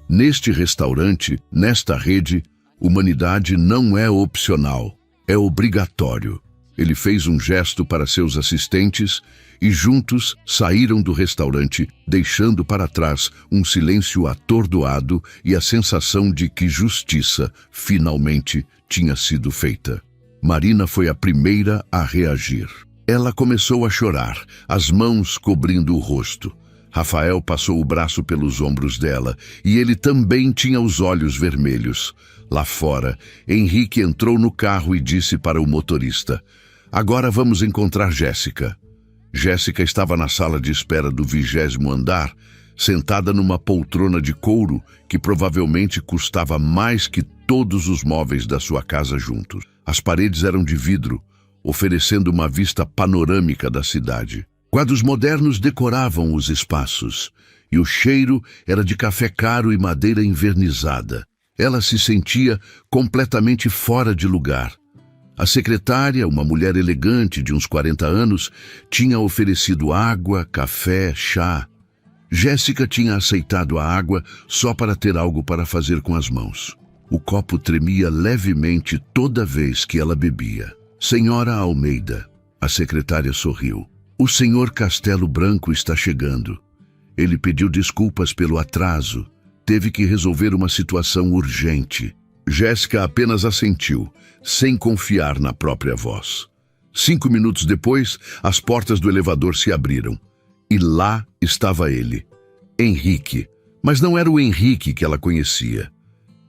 Neste restaurante, nesta rede, humanidade não é opcional, é obrigatório. Ele fez um gesto para seus assistentes e juntos saíram do restaurante, deixando para trás um silêncio atordoado e a sensação de que justiça finalmente tinha sido feita. Marina foi a primeira a reagir. Ela começou a chorar, as mãos cobrindo o rosto. Rafael passou o braço pelos ombros dela e ele também tinha os olhos vermelhos. Lá fora, Henrique entrou no carro e disse para o motorista: "Agora vamos encontrar Jéssica." Jéssica estava na sala de espera do 20º andar, sentada numa poltrona de couro que provavelmente custava mais que todos os móveis da sua casa juntos. As paredes eram de vidro, oferecendo uma vista panorâmica da cidade. Quadros modernos decoravam os espaços, e o cheiro era de café caro e madeira envernizada. Ela se sentia completamente fora de lugar. A secretária, uma mulher elegante de uns 40 anos, tinha oferecido água, café, chá. Jéssica tinha aceitado a água só para ter algo para fazer com as mãos. O copo tremia levemente toda vez que ela bebia. "Senhora Almeida", a secretária sorriu. "O senhor Castelo Branco está chegando. Ele pediu desculpas pelo atraso. Teve que resolver uma situação urgente." Jéssica apenas assentiu, sem confiar na própria voz. 5 minutos depois, as portas do elevador se abriram. E lá estava ele, Henrique. Mas não era o Henrique que ela conhecia.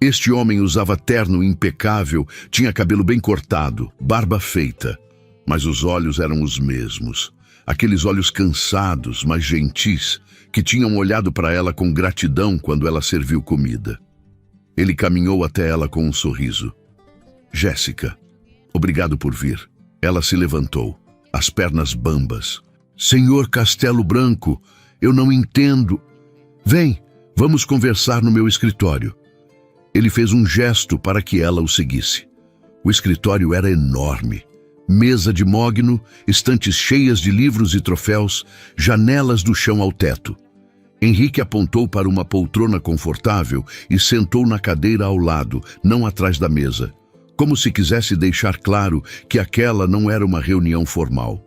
Este homem usava terno impecável, tinha cabelo bem cortado, barba feita. Mas os olhos eram os mesmos. Aqueles olhos cansados, mas gentis, que tinham olhado para ela com gratidão quando ela serviu comida. Ele caminhou até ela com um sorriso. "Jéssica, obrigado por vir." Ela se levantou, as pernas bambas. "Senhor Castelo Branco, eu não entendo." "Vem, vamos conversar no meu escritório." Ele fez um gesto para que ela o seguisse. O escritório era enorme. Mesa de mogno, estantes cheias de livros e troféus, janelas do chão ao teto. Henrique apontou para uma poltrona confortável e sentou na cadeira ao lado, não atrás da mesa, como se quisesse deixar claro que aquela não era uma reunião formal.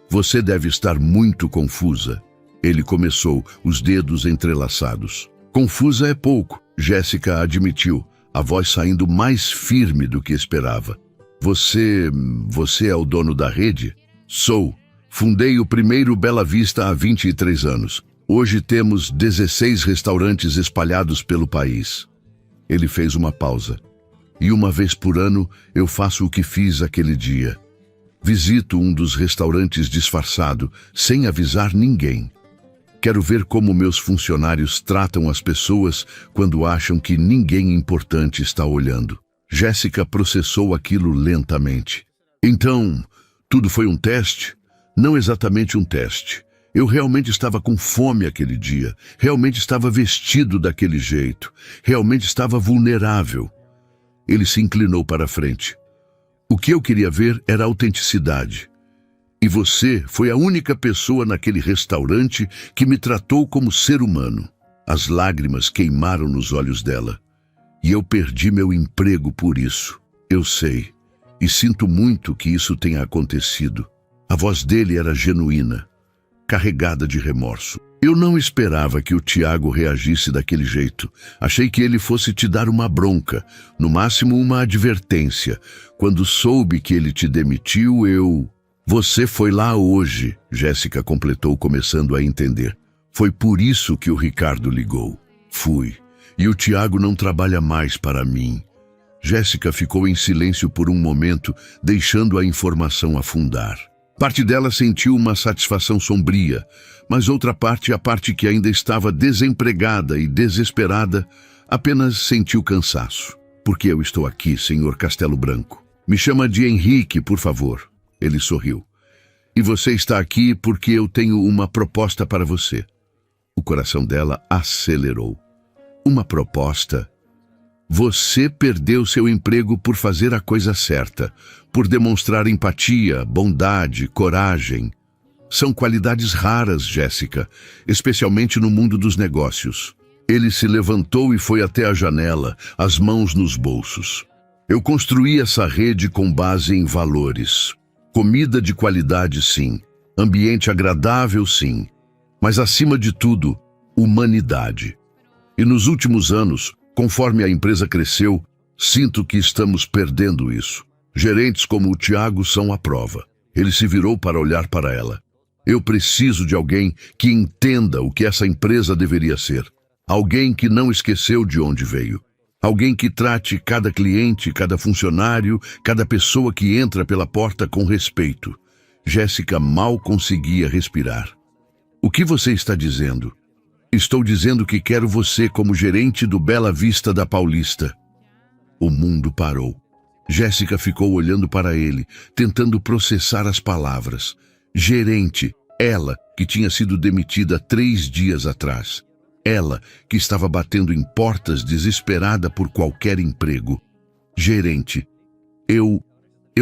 "Você deve estar muito confusa." Ele começou, os dedos entrelaçados. "Confusa é pouco", Jéssica admitiu, a voz saindo mais firme do que esperava. Você é o dono da rede?" "Sou. Fundei o primeiro Bela Vista há 23 anos. Hoje temos 16 restaurantes espalhados pelo país." Ele fez uma pausa. "E uma vez por ano eu faço o que fiz aquele dia." Visito um dos restaurantes disfarçado, sem avisar ninguém. Quero ver como meus funcionários tratam as pessoas quando acham que ninguém importante está olhando. Jéssica processou aquilo lentamente. Então, tudo foi um teste? Não exatamente um teste. Eu realmente estava com fome aquele dia, realmente estava vestido daquele jeito, realmente estava vulnerável. Ele se inclinou para a frente. O que eu queria ver era autenticidade. E você foi a única pessoa naquele restaurante que me tratou como ser humano. As lágrimas queimaram nos olhos dela. E eu perdi meu emprego por isso. Eu sei. E sinto muito que isso tenha acontecido. A voz dele era genuína, carregada de remorso. Eu não esperava que o Tiago reagisse daquele jeito. Achei que ele fosse te dar uma bronca, no máximo uma advertência. Quando soube que ele te demitiu, eu... Você foi lá hoje, Jéssica completou, começando a entender. Foi por isso que o Ricardo ligou. Fui. E o Tiago não trabalha mais para mim. Jéssica ficou em silêncio por um momento, deixando a informação afundar. Parte dela sentiu uma satisfação sombria, mas outra parte, a parte que ainda estava desempregada e desesperada, apenas sentiu cansaço. Por que eu estou aqui, senhor Castelo Branco? Me chama de Henrique, por favor. Ele sorriu. E você está aqui porque eu tenho uma proposta para você. O coração dela acelerou. Uma proposta? Você perdeu seu emprego por fazer a coisa certa, por demonstrar empatia, bondade, coragem. São qualidades raras, Jéssica, especialmente no mundo dos negócios. Ele se levantou e foi até a janela, as mãos nos bolsos. Eu construí essa rede com base em valores. Comida de qualidade, sim. Ambiente agradável, sim. Mas, acima de tudo, humanidade. E nos últimos anos, conforme a empresa cresceu, sinto que estamos perdendo isso. Gerentes como o Tiago são a prova. Ele se virou para olhar para ela. Eu preciso de alguém que entenda o que essa empresa deveria ser. Alguém que não esqueceu de onde veio. Alguém que trate cada cliente, cada funcionário, cada pessoa que entra pela porta com respeito. Jéssica mal conseguia respirar. O que você está dizendo? Estou dizendo que quero você como gerente do Bela Vista da Paulista. O mundo parou. Jéssica ficou olhando para ele, tentando processar as palavras. Gerente, ela que tinha sido demitida 3 dias atrás. Ela que estava batendo em portas desesperada por qualquer emprego. Gerente, eu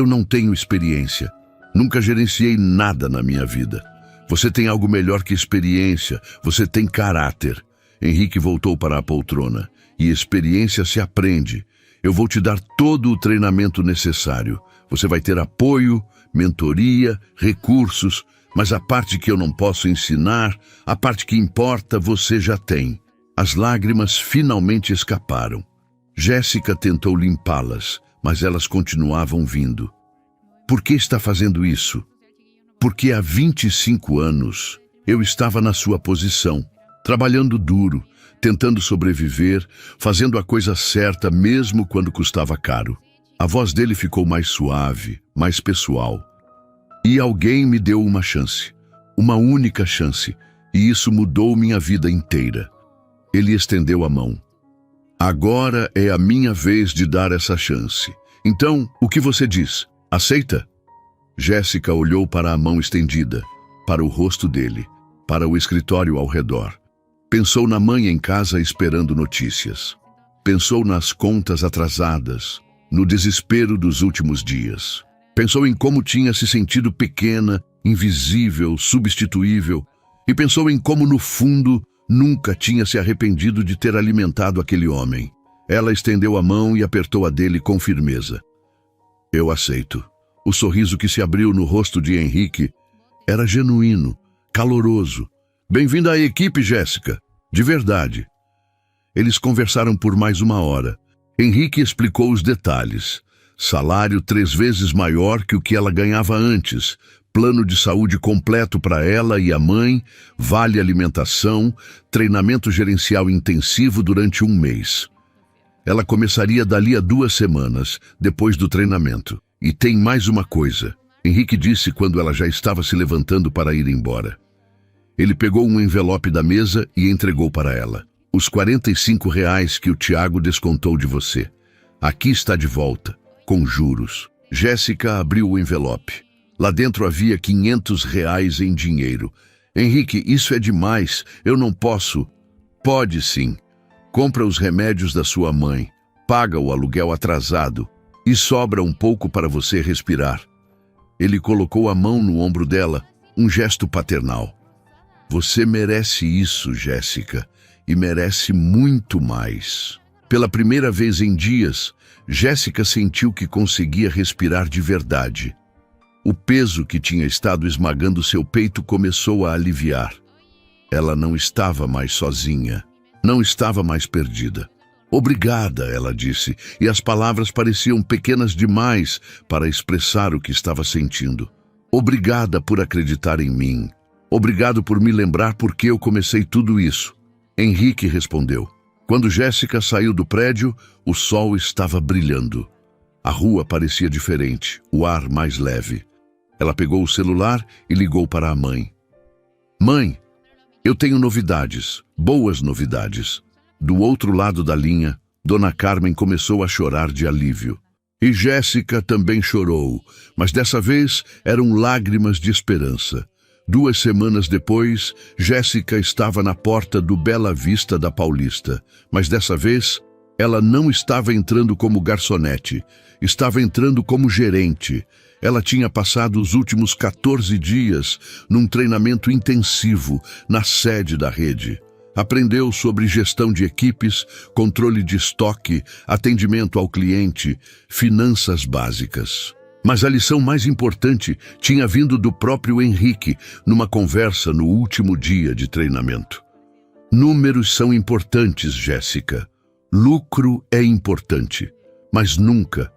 não tenho experiência. Nunca gerenciei nada na minha vida. Você tem algo melhor que experiência, você tem caráter. Henrique voltou para a poltrona. E experiência se aprende. Eu vou te dar todo o treinamento necessário. Você vai ter apoio, mentoria, recursos, mas a parte que eu não posso ensinar, a parte que importa, você já tem. As lágrimas finalmente escaparam. Jéssica tentou limpá-las, mas elas continuavam vindo. Por que está fazendo isso? Porque há 25 anos eu estava na sua posição, trabalhando duro, tentando sobreviver, fazendo a coisa certa mesmo quando custava caro. A voz dele ficou mais suave, mais pessoal. E alguém me deu uma chance, uma única chance, e isso mudou minha vida inteira. Ele estendeu a mão. Agora é a minha vez de dar essa chance. Então, o que você diz? Aceita? Jéssica olhou para a mão estendida, para o rosto dele, para o escritório ao redor. Pensou na mãe em casa esperando notícias. Pensou nas contas atrasadas, no desespero dos últimos dias. Pensou em como tinha se sentido pequena, invisível, substituível. E pensou em como, no fundo, nunca tinha se arrependido de ter alimentado aquele homem. Ela estendeu a mão e apertou a dele com firmeza. Eu aceito. O sorriso que se abriu no rosto de Henrique era genuíno, caloroso. Bem-vinda à equipe, Jéssica. De verdade. Eles conversaram por mais 1 hora. Henrique explicou os detalhes. Salário 3 vezes maior que o que ela ganhava antes, plano de saúde completo para ela e a mãe, vale alimentação, treinamento gerencial intensivo durante 1 mês. Ela começaria dali a 2 semanas, depois do treinamento. E tem mais uma coisa. Henrique disse quando ela já estava se levantando para ir embora. Ele pegou um envelope da mesa e entregou para ela. Os R$ 45 que o Tiago descontou de você. Aqui está de volta, com juros. Jéssica abriu o envelope. Lá dentro havia R$ 500 em dinheiro. Henrique, isso é demais, eu não posso. Pode sim. Compra os remédios da sua mãe, paga o aluguel atrasado e sobra um pouco para você respirar. Ele colocou a mão no ombro dela, um gesto paternal. Você merece isso, Jéssica, e merece muito mais. Pela primeira vez em dias, Jéssica sentiu que conseguia respirar de verdade. O peso que tinha estado esmagando seu peito começou a aliviar. Ela não estava mais sozinha, não estava mais perdida. Obrigada, ela disse, e as palavras pareciam pequenas demais para expressar o que estava sentindo. Obrigada por acreditar em mim. Obrigado por me lembrar por que eu comecei tudo isso. Henrique respondeu. Quando Jéssica saiu do prédio, o sol estava brilhando. A rua parecia diferente, o ar mais leve. Ela pegou o celular e ligou para a mãe. Mãe, eu tenho novidades, boas novidades. Do outro lado da linha, Dona Carmen começou a chorar de alívio. E Jéssica também chorou, mas dessa vez eram lágrimas de esperança. 2 semanas depois, Jéssica estava na porta do Bela Vista da Paulista, mas dessa vez ela não estava entrando como garçonete, estava entrando como gerente. Ela tinha passado os últimos 14 dias num treinamento intensivo na sede da rede. Aprendeu sobre gestão de equipes, controle de estoque, atendimento ao cliente, finanças básicas. Mas a lição mais importante tinha vindo do próprio Henrique numa conversa no último dia de treinamento. Números são importantes, Jéssica. Lucro é importante. Mas nunca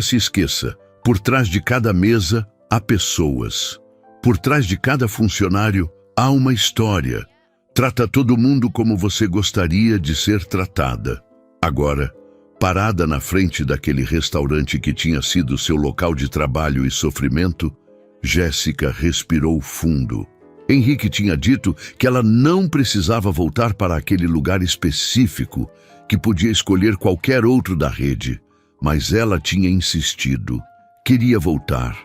se esqueça, por trás de cada mesa há pessoas. Por trás de cada funcionário há uma história. Trata todo mundo como você gostaria de ser tratada. Agora, parada na frente daquele restaurante que tinha sido seu local de trabalho e sofrimento, Jéssica respirou fundo. Henrique tinha dito que ela não precisava voltar para aquele lugar específico, que podia escolher qualquer outro da rede, mas ela tinha insistido. Queria voltar.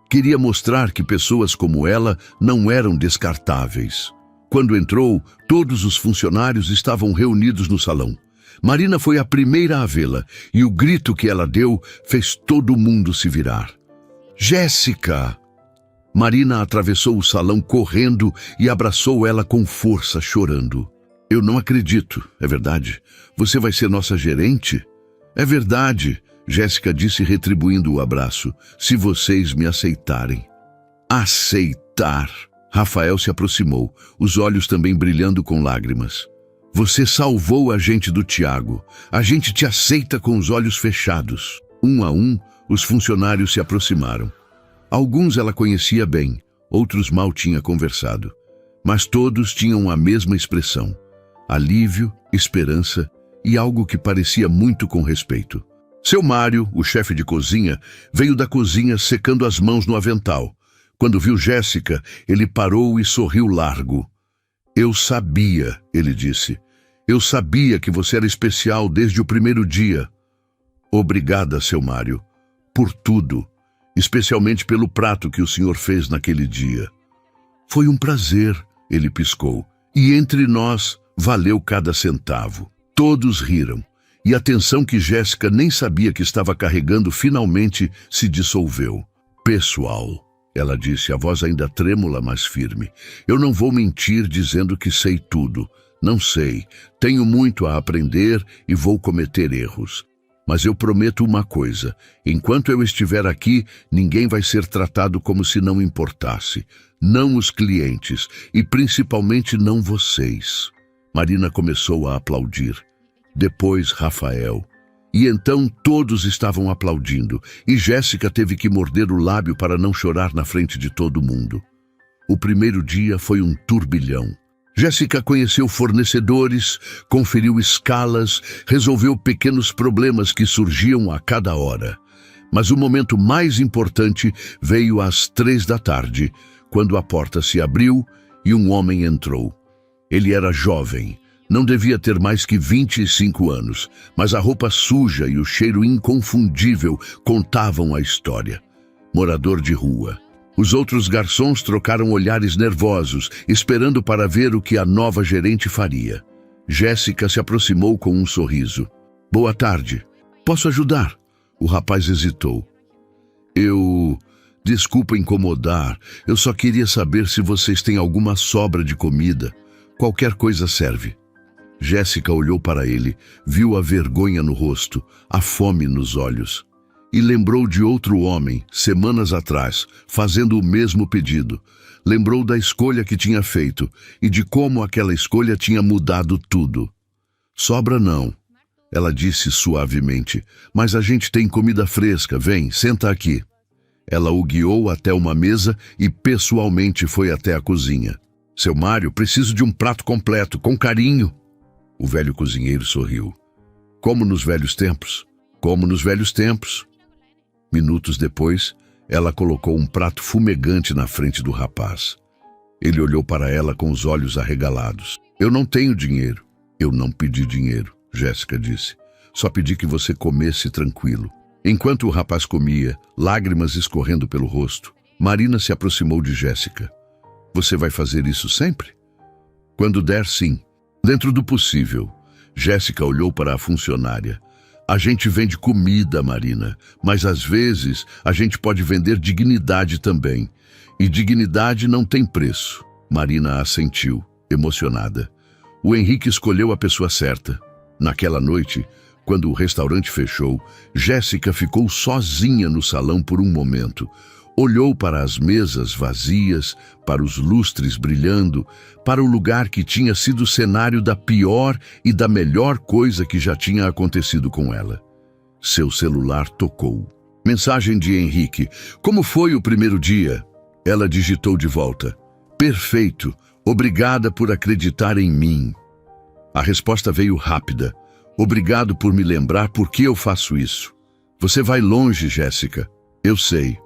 Queria mostrar que pessoas como ela não eram descartáveis. Quando entrou, todos os funcionários estavam reunidos no salão. Marina foi a primeira a vê-la, e o grito que ela deu fez todo mundo se virar. Jéssica! Marina atravessou o salão correndo e abraçou ela com força, chorando. Eu não acredito, é verdade? Você vai ser nossa gerente? É verdade, Jéssica disse retribuindo o abraço, se vocês me aceitarem. Aceitar! Rafael se aproximou, os olhos também brilhando com lágrimas. Você salvou a gente do Tiago. A gente te aceita com os olhos fechados. Um a um, os funcionários se aproximaram. Alguns ela conhecia bem, outros mal tinha conversado. Mas todos tinham a mesma expressão. Alívio, esperança e algo que parecia muito com respeito. Seu Mário, o chefe de cozinha, veio da cozinha secando as mãos no avental. Quando viu Jéssica, ele parou e sorriu largo. Eu sabia, ele disse. Eu sabia que você era especial desde o primeiro dia. Obrigada, seu Mário, por tudo, especialmente pelo prato que o senhor fez naquele dia. Foi um prazer, ele piscou, e entre nós valeu cada centavo. Todos riram, e a tensão que Jéssica nem sabia que estava carregando finalmente se dissolveu. Pessoal, ela disse, a voz ainda trêmula, mas firme. Eu não vou mentir dizendo que sei tudo. Não sei. Tenho muito a aprender e vou cometer erros. Mas eu prometo uma coisa. Enquanto eu estiver aqui, ninguém vai ser tratado como se não importasse. Não os clientes e principalmente não vocês. Marina começou a aplaudir. Depois Rafael. E então todos estavam aplaudindo, e Jéssica teve que morder o lábio para não chorar na frente de todo mundo. O primeiro dia foi um turbilhão. Jéssica conheceu fornecedores, conferiu escalas, resolveu pequenos problemas que surgiam a cada hora. Mas o momento mais importante veio às 3 da tarde, quando a porta se abriu e um homem entrou. Ele era jovem, não devia ter mais que 25 anos, mas a roupa suja e o cheiro inconfundível contavam a história. Morador de rua. Os outros garçons trocaram olhares nervosos, esperando para ver o que a nova gerente faria. Jéssica se aproximou com um sorriso. Boa tarde. Posso ajudar? O rapaz hesitou. Desculpa incomodar. Eu só queria saber se vocês têm alguma sobra de comida. Qualquer coisa serve. Jéssica olhou para ele, viu a vergonha no rosto, a fome nos olhos. E lembrou de outro homem, semanas atrás, fazendo o mesmo pedido. Lembrou da escolha que tinha feito e de como aquela escolha tinha mudado tudo. Sobra não. Ela disse suavemente, mas a gente tem comida fresca, vem, senta aqui. Ela o guiou até uma mesa e pessoalmente foi até a cozinha. Seu Mário, preciso de um prato completo, com carinho. O velho cozinheiro sorriu. Como nos velhos tempos? Como nos velhos tempos. Minutos depois, ela colocou um prato fumegante na frente do rapaz. Ele olhou para ela com os olhos arregalados. Eu não tenho dinheiro. Eu não pedi dinheiro. Jéssica disse. Só pedi que você comesse tranquilo. Enquanto o rapaz comia, lágrimas escorrendo pelo rosto, Marina se aproximou de Jéssica. Você vai fazer isso sempre? Quando der, sim. Dentro do possível. Jéssica olhou para a funcionária. A gente vende comida, Marina, mas às vezes a gente pode vender dignidade também. E dignidade não tem preço. Marina assentiu, emocionada. O Henrique escolheu a pessoa certa. Naquela noite, quando o restaurante fechou, Jéssica ficou sozinha no salão por um momento. Olhou para as mesas vazias, para os lustres brilhando, para o lugar que tinha sido o cenário da pior e da melhor coisa que já tinha acontecido com ela. Seu celular tocou. Mensagem de Henrique. Como foi o primeiro dia? Ela digitou de volta. Perfeito. Obrigada por acreditar em mim. A resposta veio rápida. Obrigado por me lembrar por que eu faço isso. Você vai longe, Jéssica. Eu sei.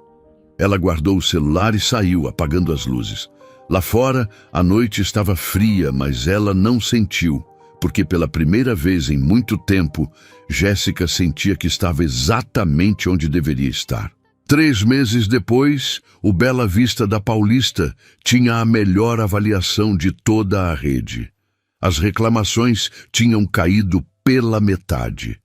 Ela guardou o celular e saiu, apagando as luzes. Lá fora, a noite estava fria, mas ela não sentiu, porque pela primeira vez em muito tempo, Jéssica sentia que estava exatamente onde deveria estar. 3 meses depois, o Bela Vista da Paulista tinha a melhor avaliação de toda a rede. As reclamações tinham caído pela metade.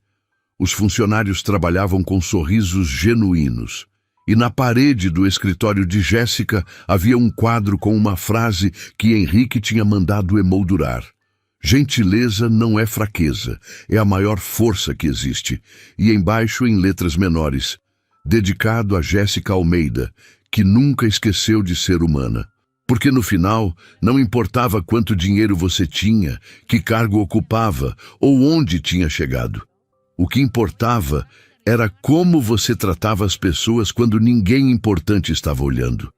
Os funcionários trabalhavam com sorrisos genuínos. E na parede do escritório de Jéssica havia um quadro com uma frase que Henrique tinha mandado emoldurar. Gentileza não é fraqueza, é a maior força que existe. E embaixo, em letras menores, dedicado a Jéssica Almeida, que nunca esqueceu de ser humana. Porque no final, não importava quanto dinheiro você tinha, que cargo ocupava ou onde tinha chegado. O que importava era como você tratava as pessoas quando ninguém importante estava olhando.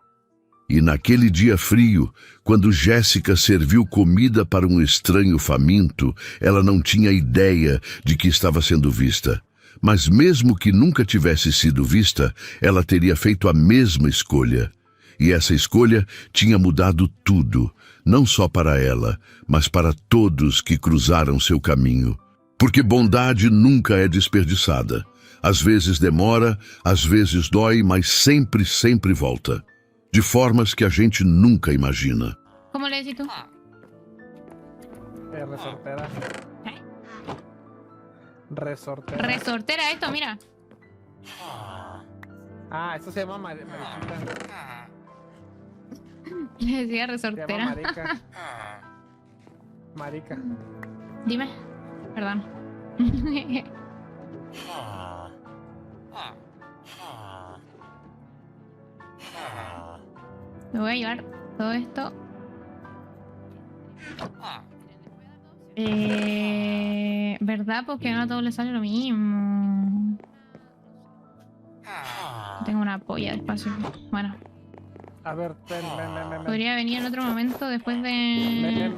E naquele dia frio, quando Jéssica serviu comida para um estranho faminto, ela não tinha ideia de que estava sendo vista. Mas mesmo que nunca tivesse sido vista, ela teria feito a mesma escolha. E essa escolha tinha mudado tudo, não só para ela, mas para todos que cruzaram seu caminho. Porque bondade nunca é desperdiçada. Às vezes demora, às vezes dói, mas sempre, sempre volta. De formas que a gente nunca imagina. ¿Cómo le decís tú? Resortera. ¿Eh? Resortera. Resortera esto, mira. Ah, eso se llama mariquita. Le decía Se llama resortera. marica. Marica. Dime. Perdón. Me voy a llevar todo esto. ¿Verdad? Porque no a todos les sale lo mismo. Tengo una polla de espacio. Bueno. A ver, ven. Podría venir en otro momento después de...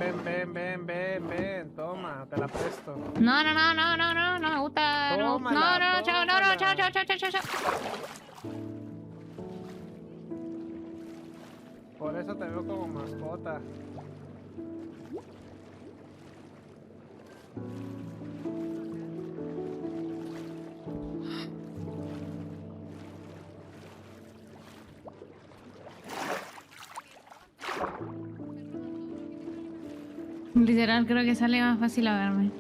Ven, toma, te la presto. No, no me gusta. No, Tómala, chao, tómala. chao. Por eso te veo como mascota. Literal, creo que sale más fácil a verme.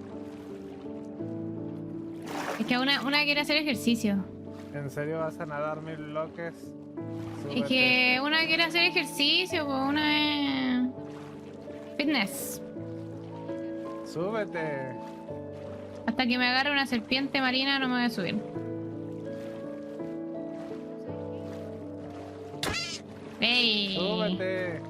Es que una quiere hacer ejercicio. ¿En serio vas a nadar 1000 bloques? Es Súbete. que una quiere hacer ejercicio, pues una es... Fitness. Súbete. Hasta que me agarre una serpiente marina no me voy a subir. ¡Ey! Súbete.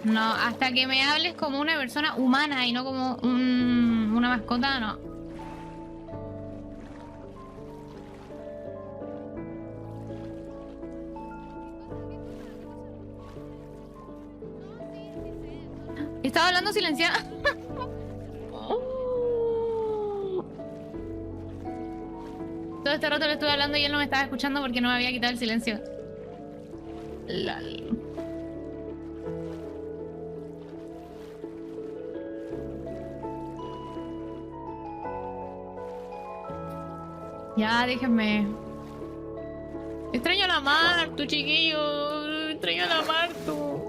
No, hasta que me hables como una persona humana y no como una mascota, no. Estaba hablando silenciada. Todo este rato le estuve hablando y él no me estaba escuchando porque no me había quitado el silencio. Lol. Ya, déjenme. Extraño a la Martu, chiquillo. Extraño a la Martu.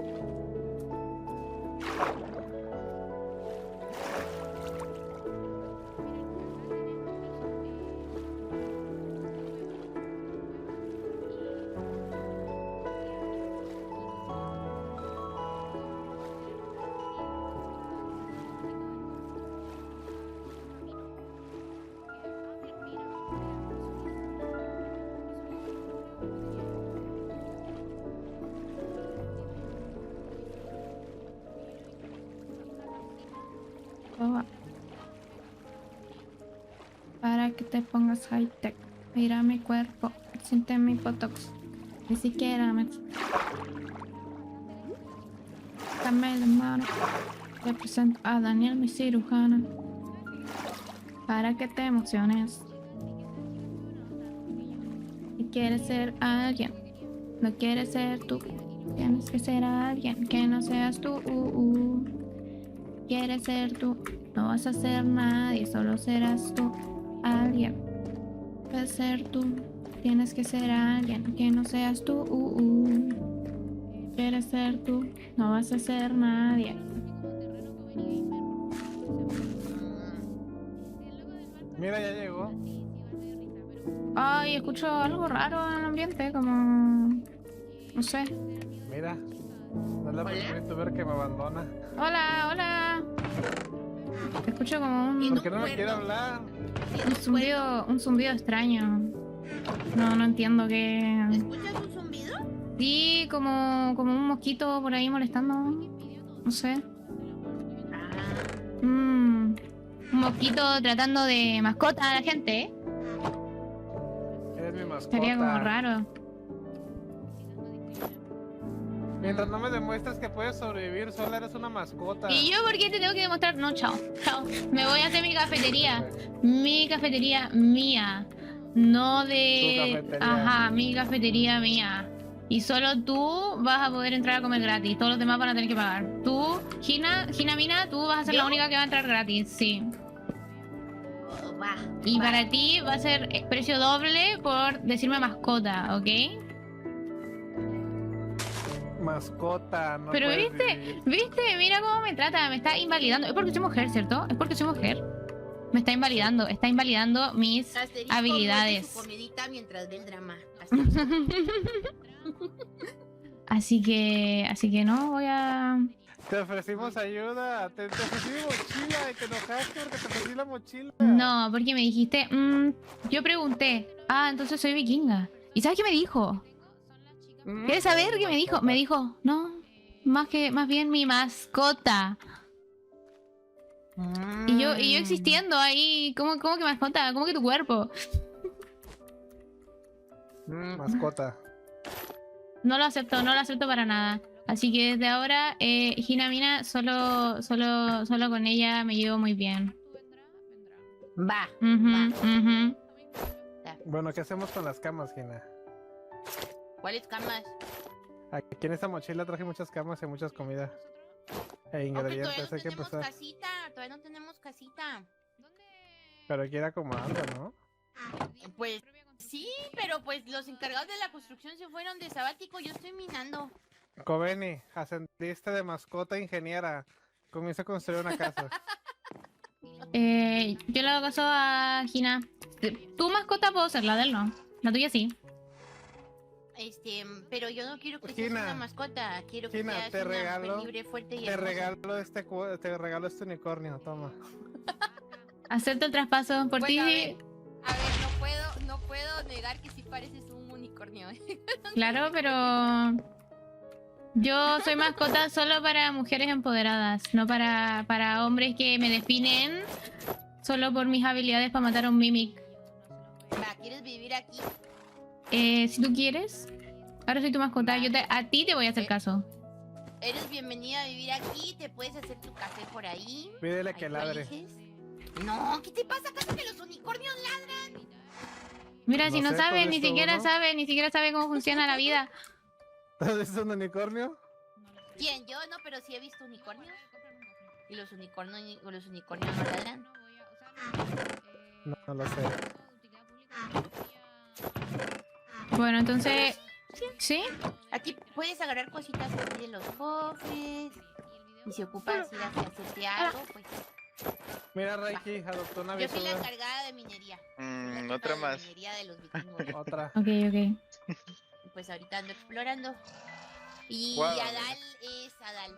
Para que te pongas high tech. Mira mi cuerpo, siente mi botox. Ni siquiera me... Dame la mano. Te presento a Daniel, mi cirujana. Para que te emociones. Si quieres ser alguien, no quieres ser tú. Tienes que ser alguien que no seas tú. Quieres ser tú, no vas a ser nadie, solo serás tú. Alguien, puedes ser tú, tienes que ser alguien que no seas tú. Quieres ser tú, no vas a ser nadie. Mira, ya llegó. Ay, escucho algo raro en el ambiente, como... no sé. Mira. No es la primera youtuber que me abandona. Hola. Escucho como un... ¿Por qué no me quiere hablar? Un zumbido extraño. No entiendo qué... ¿Escuchas un zumbido? Sí, como un mosquito por ahí molestando. No sé. Un mosquito tratando de mascota a la gente, ¿eh? Eres mi mascota. Sería como raro. Mientras no me demuestres que puedes sobrevivir sola, eres una mascota. ¿Y yo por qué te tengo que demostrar? No, chao. Me voy a hacer mi cafetería. Mi cafetería mía. No de... Tu cafetería. Ajá, mi cafetería mía. Y solo tú vas a poder entrar a comer gratis. Todos los demás van a tener que pagar. Tú, Gina Mina, tú vas a ser la ¿Yo? única que va a entrar gratis. Sí. Oh, va. Y va. para ti va a ser precio doble por decirme mascota, ¿ok? Mascota, no Pero puedes viste, vivir. mira cómo me trata, me está invalidando. Es porque soy mujer, ¿cierto? Es porque soy mujer. Me está invalidando mis Asterisco, habilidades. muerde su comidita mientras ve el drama. Así que no voy a... Te ofrecimos ayuda, te ofrecí mi mochila y te enojaste porque te ofrecí la mochila. No, porque me dijiste, yo pregunté, entonces soy vikinga. ¿Y sabes qué me dijo? ¿Quieres saber qué me dijo? Me dijo, no, más bien mi mascota. Y yo existiendo ahí, ¿cómo que mascota? ¿Cómo que tu cuerpo? Mascota. No lo acepto, no lo acepto para nada. Así que desde ahora, Hinamina, solo con ella me llevo muy bien. Va. Ujú, ujú. Bueno, ¿qué hacemos con las camas, Gina? ¿Cuáles camas? Aquí en esta mochila traje muchas camas y muchas comidas. E Aunque ingredientes, todavía no hay que tenemos empezar. casita. Todavía no tenemos casita. Pero hay que ir acomodando, ¿no? Pues sí, pero pues los encargados de la construcción se fueron de sabático. Yo estoy minando. Coveni, ascendiste de mascota a ingeniera. Comienza a construir una casa. Yo le hago caso a Hina. Tu mascota puedo ser, la de él no. La tuya sí. Pero yo no quiero que seas Gina, una mascota. Quiero que Gina, seas te una regalo- mujer libre, fuerte y Te hermosa. regalo este unicornio, toma. Acepto el traspaso. Por ti Bueno, sí. A ver, no puedo negar que sí pareces un unicornio. Claro, pero yo soy mascota solo para mujeres empoderadas, no para hombres que me definen solo por mis habilidades para matar a un mimic. Va, ¿quieres vivir aquí? Si tú quieres, ahora soy tu mascota. A ti te voy a hacer caso. Eres bienvenida a vivir aquí, te puedes hacer tu café por ahí. Pídele Ahí que tú ladre. eliges. No, ¿qué te pasa? ¿Acaso que los unicornios ladran? Mira, No si no sé, sabe, ¿tú has ni visto siquiera uno? sabe, ni siquiera sabe cómo funciona la vida. ¿Has visto un unicornio? ¿Quién? Yo no, pero sí he visto unicornios. Y los unicornios no ladran. No lo sé. Bueno, entonces, ¿sí? Aquí puedes agarrar cositas aquí de los cofres. Y si ocupas ir a hacerte algo, pues. Mira, Reiki, adoptó una Yo soy la aventura. encargada de minería. Soy la jefa Otra de más. minería de los vikingos. Otra. Ok, ok. Y pues ahorita ando explorando. Y Guau. Adal es Adal.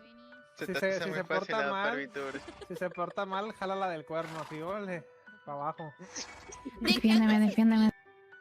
Se Si te se- hace si muy se fácil porta adaptar mal. VTubers. Si se porta mal, jala la del cuerno, así, ole, para abajo. Defiéndeme, defiéndeme.